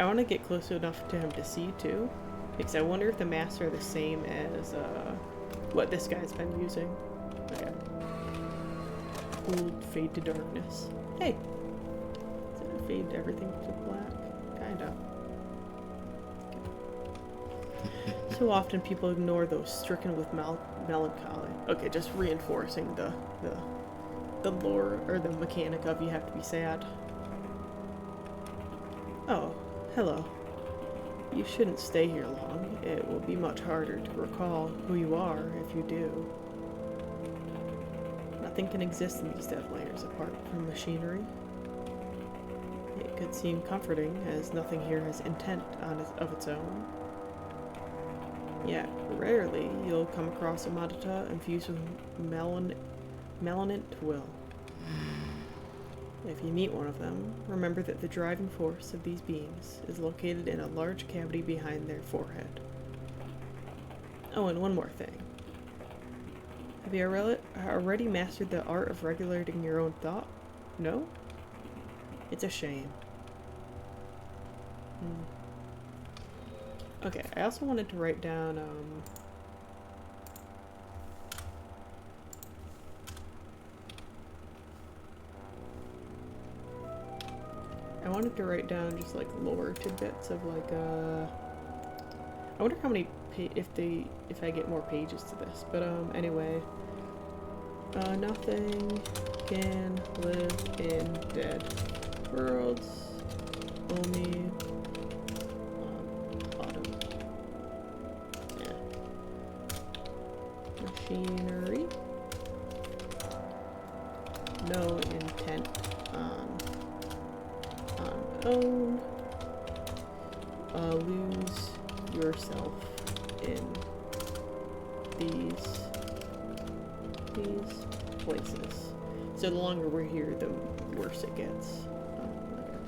want to get close enough to him to see, too. Because I wonder if the masks are the same as, what this guy's been using. Okay. Cool fade to darkness. Hey! Does that fade everything to black? Kinda. So often people ignore those stricken with melancholy. Okay, just reinforcing the lore or the mechanic of you have to be sad. Oh, hello. You shouldn't stay here long. It will be much harder to recall who you are if you do. Nothing can exist in these dead layers apart from machinery. It could seem comforting, as nothing here has intent of its own. Yet, rarely you'll come across a Madata infused with melanin will. If you meet one of them, remember that the driving force of these beings is located in a large cavity behind their forehead. Oh, and one more thing. Have you already mastered the art of regulating your own thought? No? It's a shame. Okay, I also wanted to write down, just like lore tidbits of like, I wonder how many, if I get more pages to this, but anyway, nothing can live in dead worlds, only machinery. No intent on own. Lose yourself in these places. So the longer we're here, the worse it gets. Okay.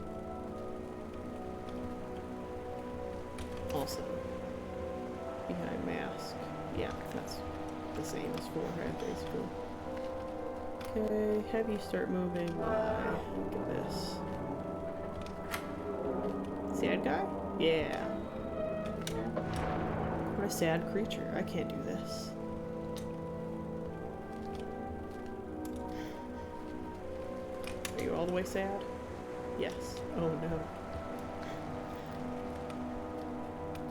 Also, behind mask. Yeah, that's the same as forehead, basically. Okay, have you start moving while I get this. Sad guy? Yeah. What a sad creature. I can't do this. Are you all the way sad? Yes. Oh no.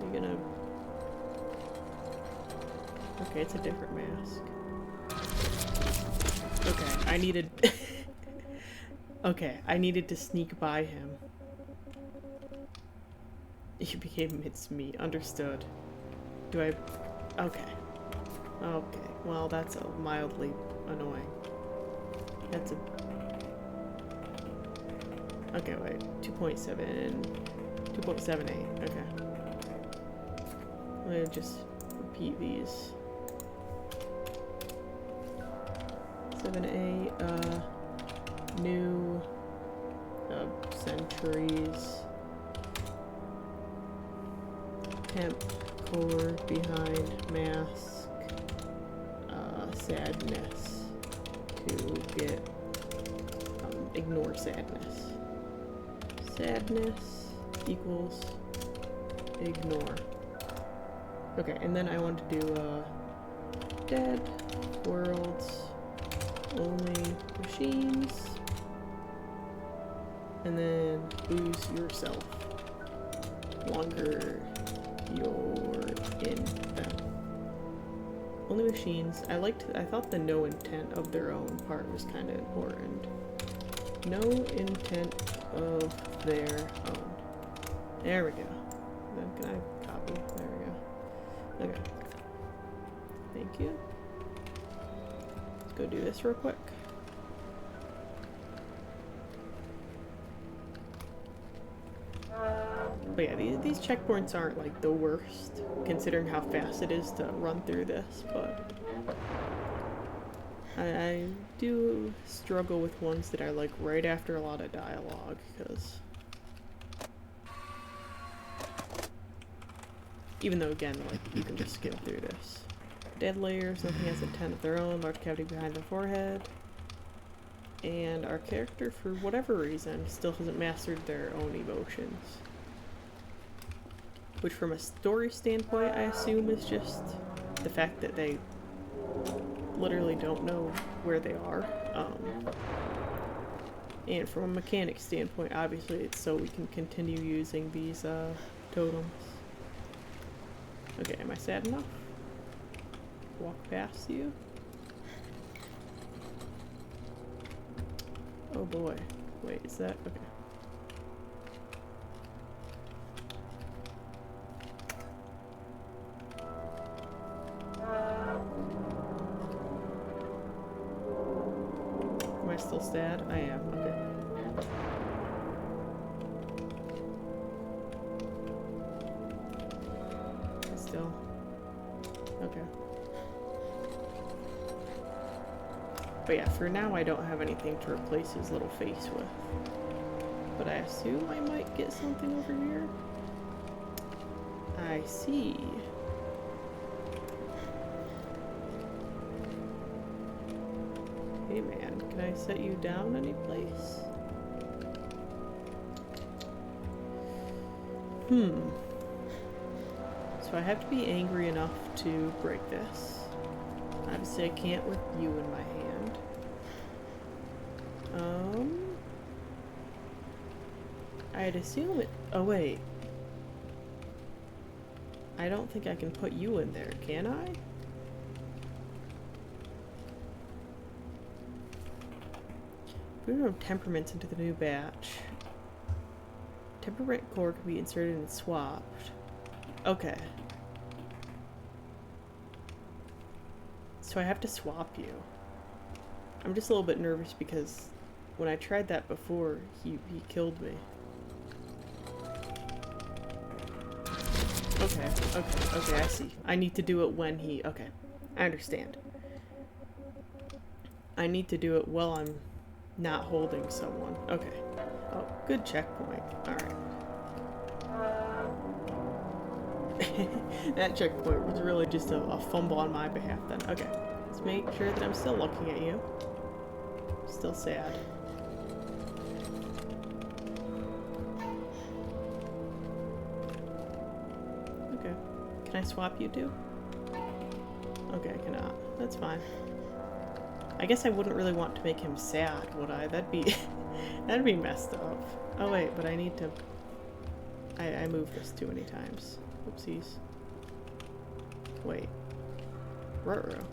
You're gonna... Okay, it's a different mask. Okay, I needed... Okay, I needed to sneak by him. You became mincemeat. Understood. Do I... Okay. Okay, well that's a mildly annoying. That's a... Okay, wait. 2.7... 2.78. Okay. I'm gonna just repeat these. 7A, new centuries, temp core behind mask, sadness to get, ignore sadness. Sadness equals ignore. Okay, and then I want to do, dead worlds, only machines, and then lose yourself longer you're in them. Only machines. I thought the no intent of their own part was kind of important. No intent of their own. There we go. Then can I copy? There we go. Okay. Thank you. Let's go do this real quick. But yeah, these checkpoints aren't like the worst, considering how fast it is to run through this, but I do struggle with ones that are like right after a lot of dialogue, because even though again, like, you can just skim through this. Dead layers, nothing has a tent of their own, large cavity behind the forehead. And our character, for whatever reason, still hasn't mastered their own emotions. Which from a story standpoint, I assume is just the fact that they literally don't know where they are. And from a mechanic standpoint, obviously it's so we can continue using these totems. Okay, am I sad enough? Walk past you? Oh boy. Wait, is that... okay. Am I still sad? I am, okay. Still. Okay. But yeah, for now I don't have anything to replace his little face with. But I assume I might get something over here. I see. Hey man, can I set you down any place? So I have to be angry enough to break this. Obviously I can't with you in my hand. I'd assume it... oh wait. I don't think I can put you in there, can I? Put no temperaments into the new batch. Temperament core can be inserted and swapped. Okay. So I have to swap you. I'm just a little bit nervous because when I tried that before, he killed me. Okay, I see. I need to do it when he... okay, I understand. I need to do it while I'm not holding someone. Okay. Oh, good checkpoint. Alright. That checkpoint was really just a fumble on my behalf then. Okay. Let's make sure that I'm still looking at you. Still sad. Okay. Can I swap you two? Okay, I cannot. That's fine. I guess I wouldn't really want to make him sad, would I? That'd be that'd be messed up. Oh wait, but I need to... I moved this too many times. Oopsies. Wait. Ruh-roh.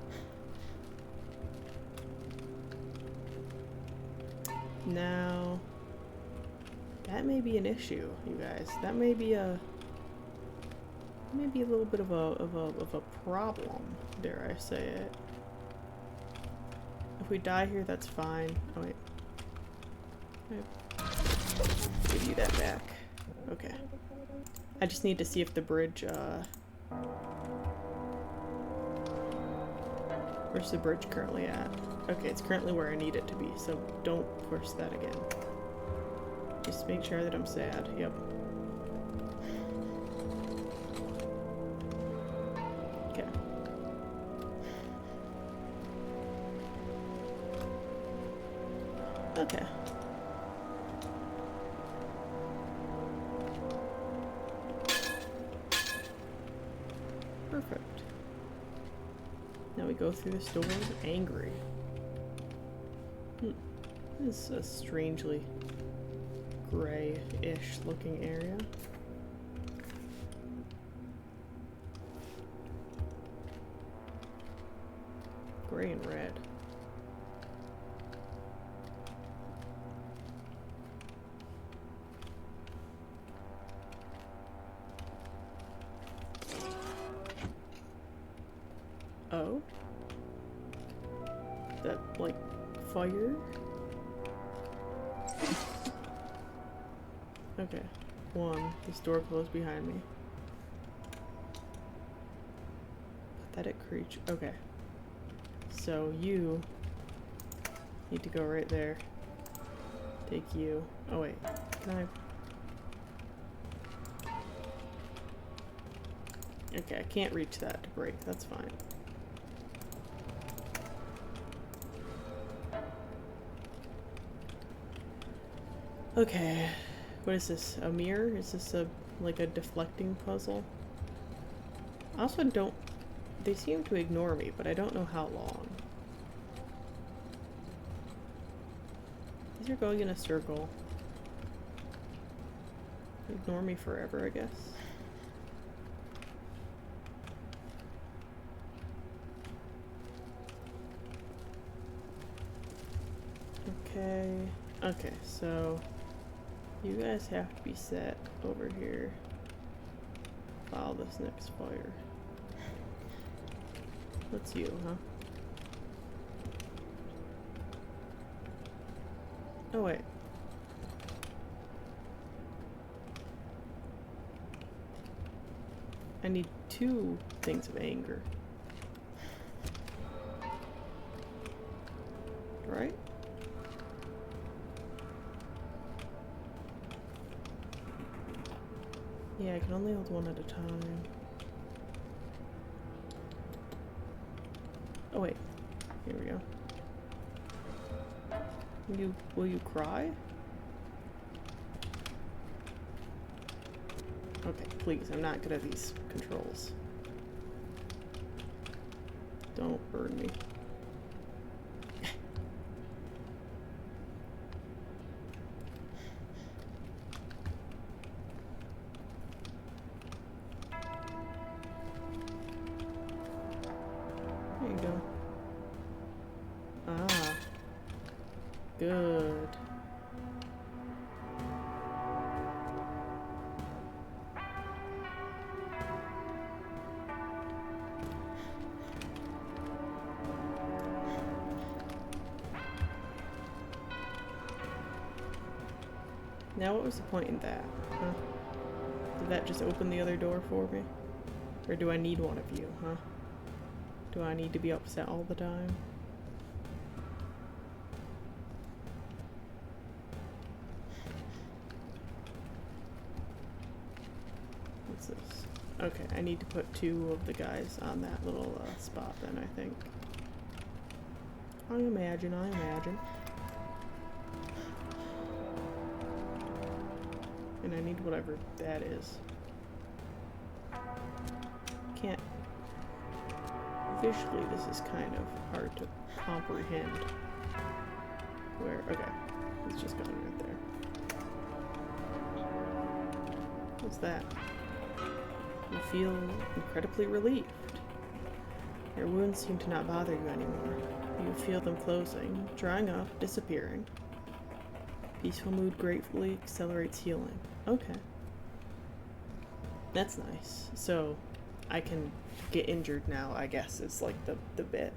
Now... that may be an issue, you guys. That may be a... maybe a little bit of a problem, dare I say it. If we die here, that's fine. Oh wait. Give you that back. Okay. I just need to see if the bridge, where's the bridge currently at? Okay, it's currently where I need it to be, so don't push that again. Just make sure that I'm sad. Yep. Okay. Okay. Perfect. Now we go through this door angry. This is a strangely gray-ish looking area. Gray and red. Oh? That, like, fire? Okay. 1. This door closed behind me. Pathetic creature. Okay. So you need to go right there. Take you. Oh wait. Can I... Okay, I can't reach that to break. That's fine. Okay. What is this? A mirror? Is this like a deflecting puzzle? I also don't... They seem to ignore me, but I don't know how long. These are going in a circle. Ignore me forever, I guess. Okay. Okay, so you guys have to be set over here. Follow this next fire. What's you, huh? Oh wait. I need 2 things of anger. Right? Yeah, I can only hold 1 at a time. Oh wait. Here we go. Will you cry? Okay, please, I'm not good at these controls. Don't burn me. There you go. Ah. Good. Now what was the point in that? Huh? Did that just open the other door for me? Or do I need one of you, huh? Do I need to be upset all the time? What's this? Okay, I need to put 2 of the guys on that little spot then, I think. I imagine. And I need whatever that is. Can't... Visually, this is kind of hard to comprehend. Where... Okay. It's just going right there. What's that? You feel incredibly relieved. Your wounds seem to not bother you anymore. You feel them closing, drying up, disappearing. Peaceful mood gratefully accelerates healing. Okay. That's nice. So, I can get injured now, I guess, is like the bit.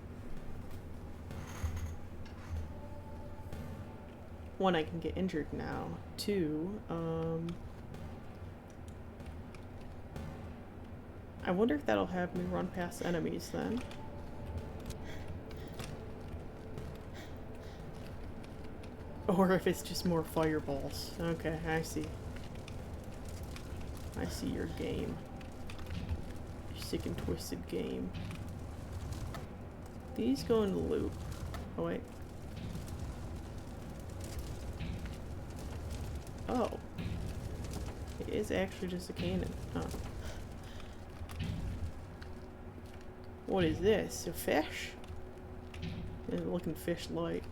1, I can get injured now. 2, I wonder if that'll have me run past enemies then. Or if it's just more fireballs. Okay, I see. I see your game. Your sick and twisted game. These go in the loop. Oh, wait. Oh. It is actually just a cannon. Huh. What is this? A fish? It's looking fish-like.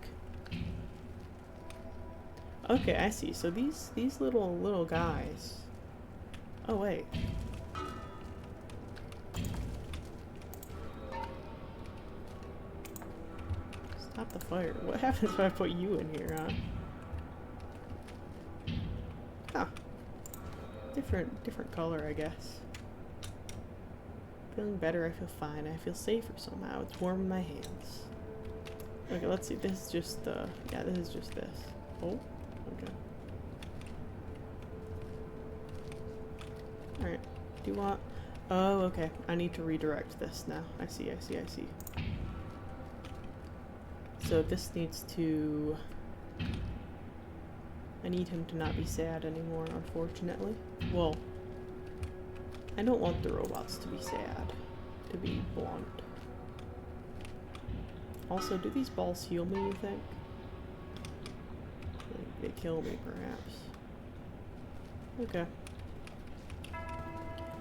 Okay, I see. So these little guys. Oh wait. Stop the fire. What happens if I put you in here, huh? Huh. Different color, I guess. Feeling better, I feel fine. I feel safer somehow. It's warm in my hands. Okay, let's see. This is just yeah, this is just this. Oh, okay. Do you want... Oh, okay. I need to redirect this now. I see. So this needs to... I need him to not be sad anymore, unfortunately. Well, I don't want the robots to be sad, to be blunt. Also, do these balls heal me, you think? They kill me, perhaps. Okay.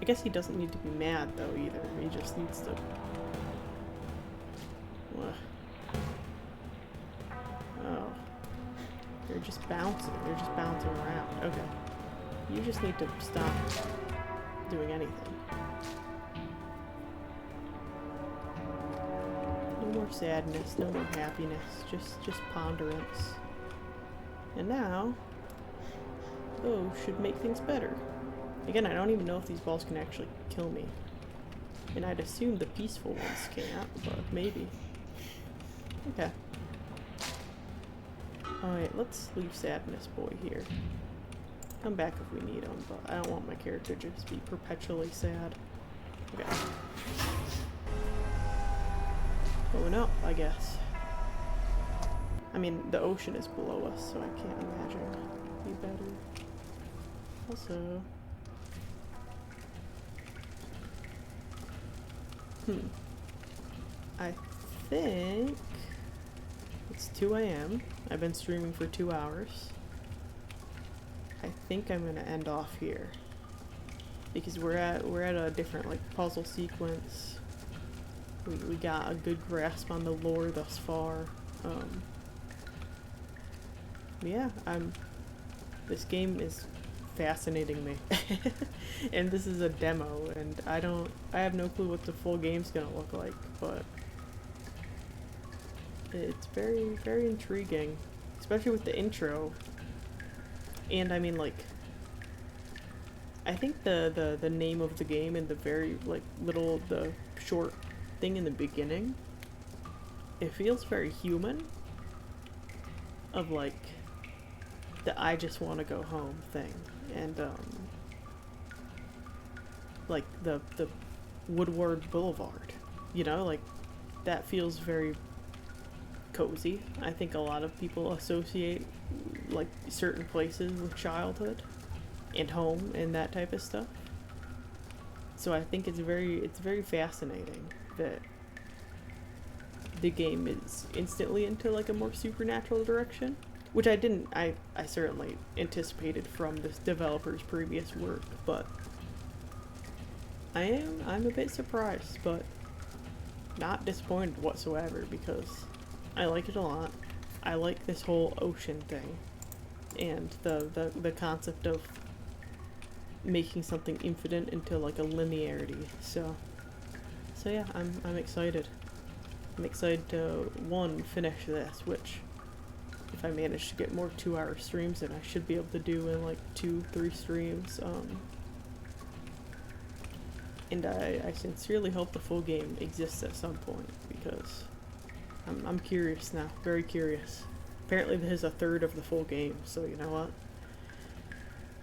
I guess he doesn't need to be mad, though, either. He just needs to... Ugh. Oh. They're just bouncing. They're just bouncing around. Okay. You just need to stop doing anything. No more sadness, no more happiness, just ponderance. And now, those should make things better. Again, I don't even know if these balls can actually kill me. And I'd assume the peaceful ones can't, but maybe. Okay. Alright, let's leave Sadness Boy here. Come back if we need him, but I don't want my character to just be perpetually sad. Okay. Going up, I guess. I mean, the ocean is below us, so I can't imagine it'd be better. Also... I think it's 2 a.m. I've been streaming for 2 hours. I think I'm gonna end off here because we're at a different like puzzle sequence. We got a good grasp on the lore thus far. Yeah, this game is fascinating me. And this is a demo, and I have no clue what the full game's gonna look like, but it's very, very intriguing, especially with the intro. And I mean, like, I think the name of the game and the very like the short thing in the beginning, it feels very human, of like the I just want to go home thing. And like the Woodward Boulevard, you know, like that feels very cozy. I think a lot of people associate like certain places with childhood and home and that type of stuff. So I think it's very fascinating that the game is instantly into like a more supernatural direction, which I certainly anticipated from this developer's previous work, but I'm a bit surprised, but not disappointed whatsoever, because I like it a lot. I like this whole ocean thing and the concept of making something infinite into like a linearity. So yeah, I'm excited. I'm excited to finish this, which if I manage to get more 2-hour streams in, I should be able to do in like 2-3 streams. And I sincerely hope the full game exists at some point, because I'm curious now, very curious. Apparently this is a third of the full game, so you know what?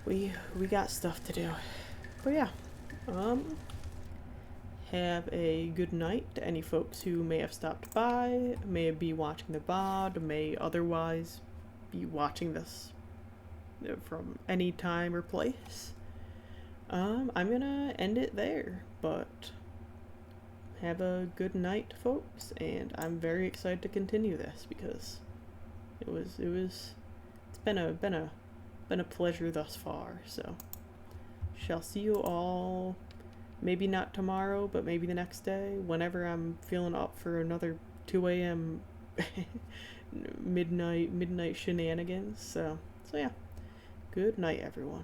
We got stuff to do. But yeah, have a good night to any folks who may have stopped by, may be watching the VOD, may otherwise be watching this from any time or place. I'm gonna end it there, but have a good night, folks, and I'm very excited to continue this because it's been a pleasure thus far. So shall see you all, maybe not tomorrow, but maybe the next day, whenever I'm feeling up for another 2 a.m. midnight shenanigans. So yeah, good night, everyone.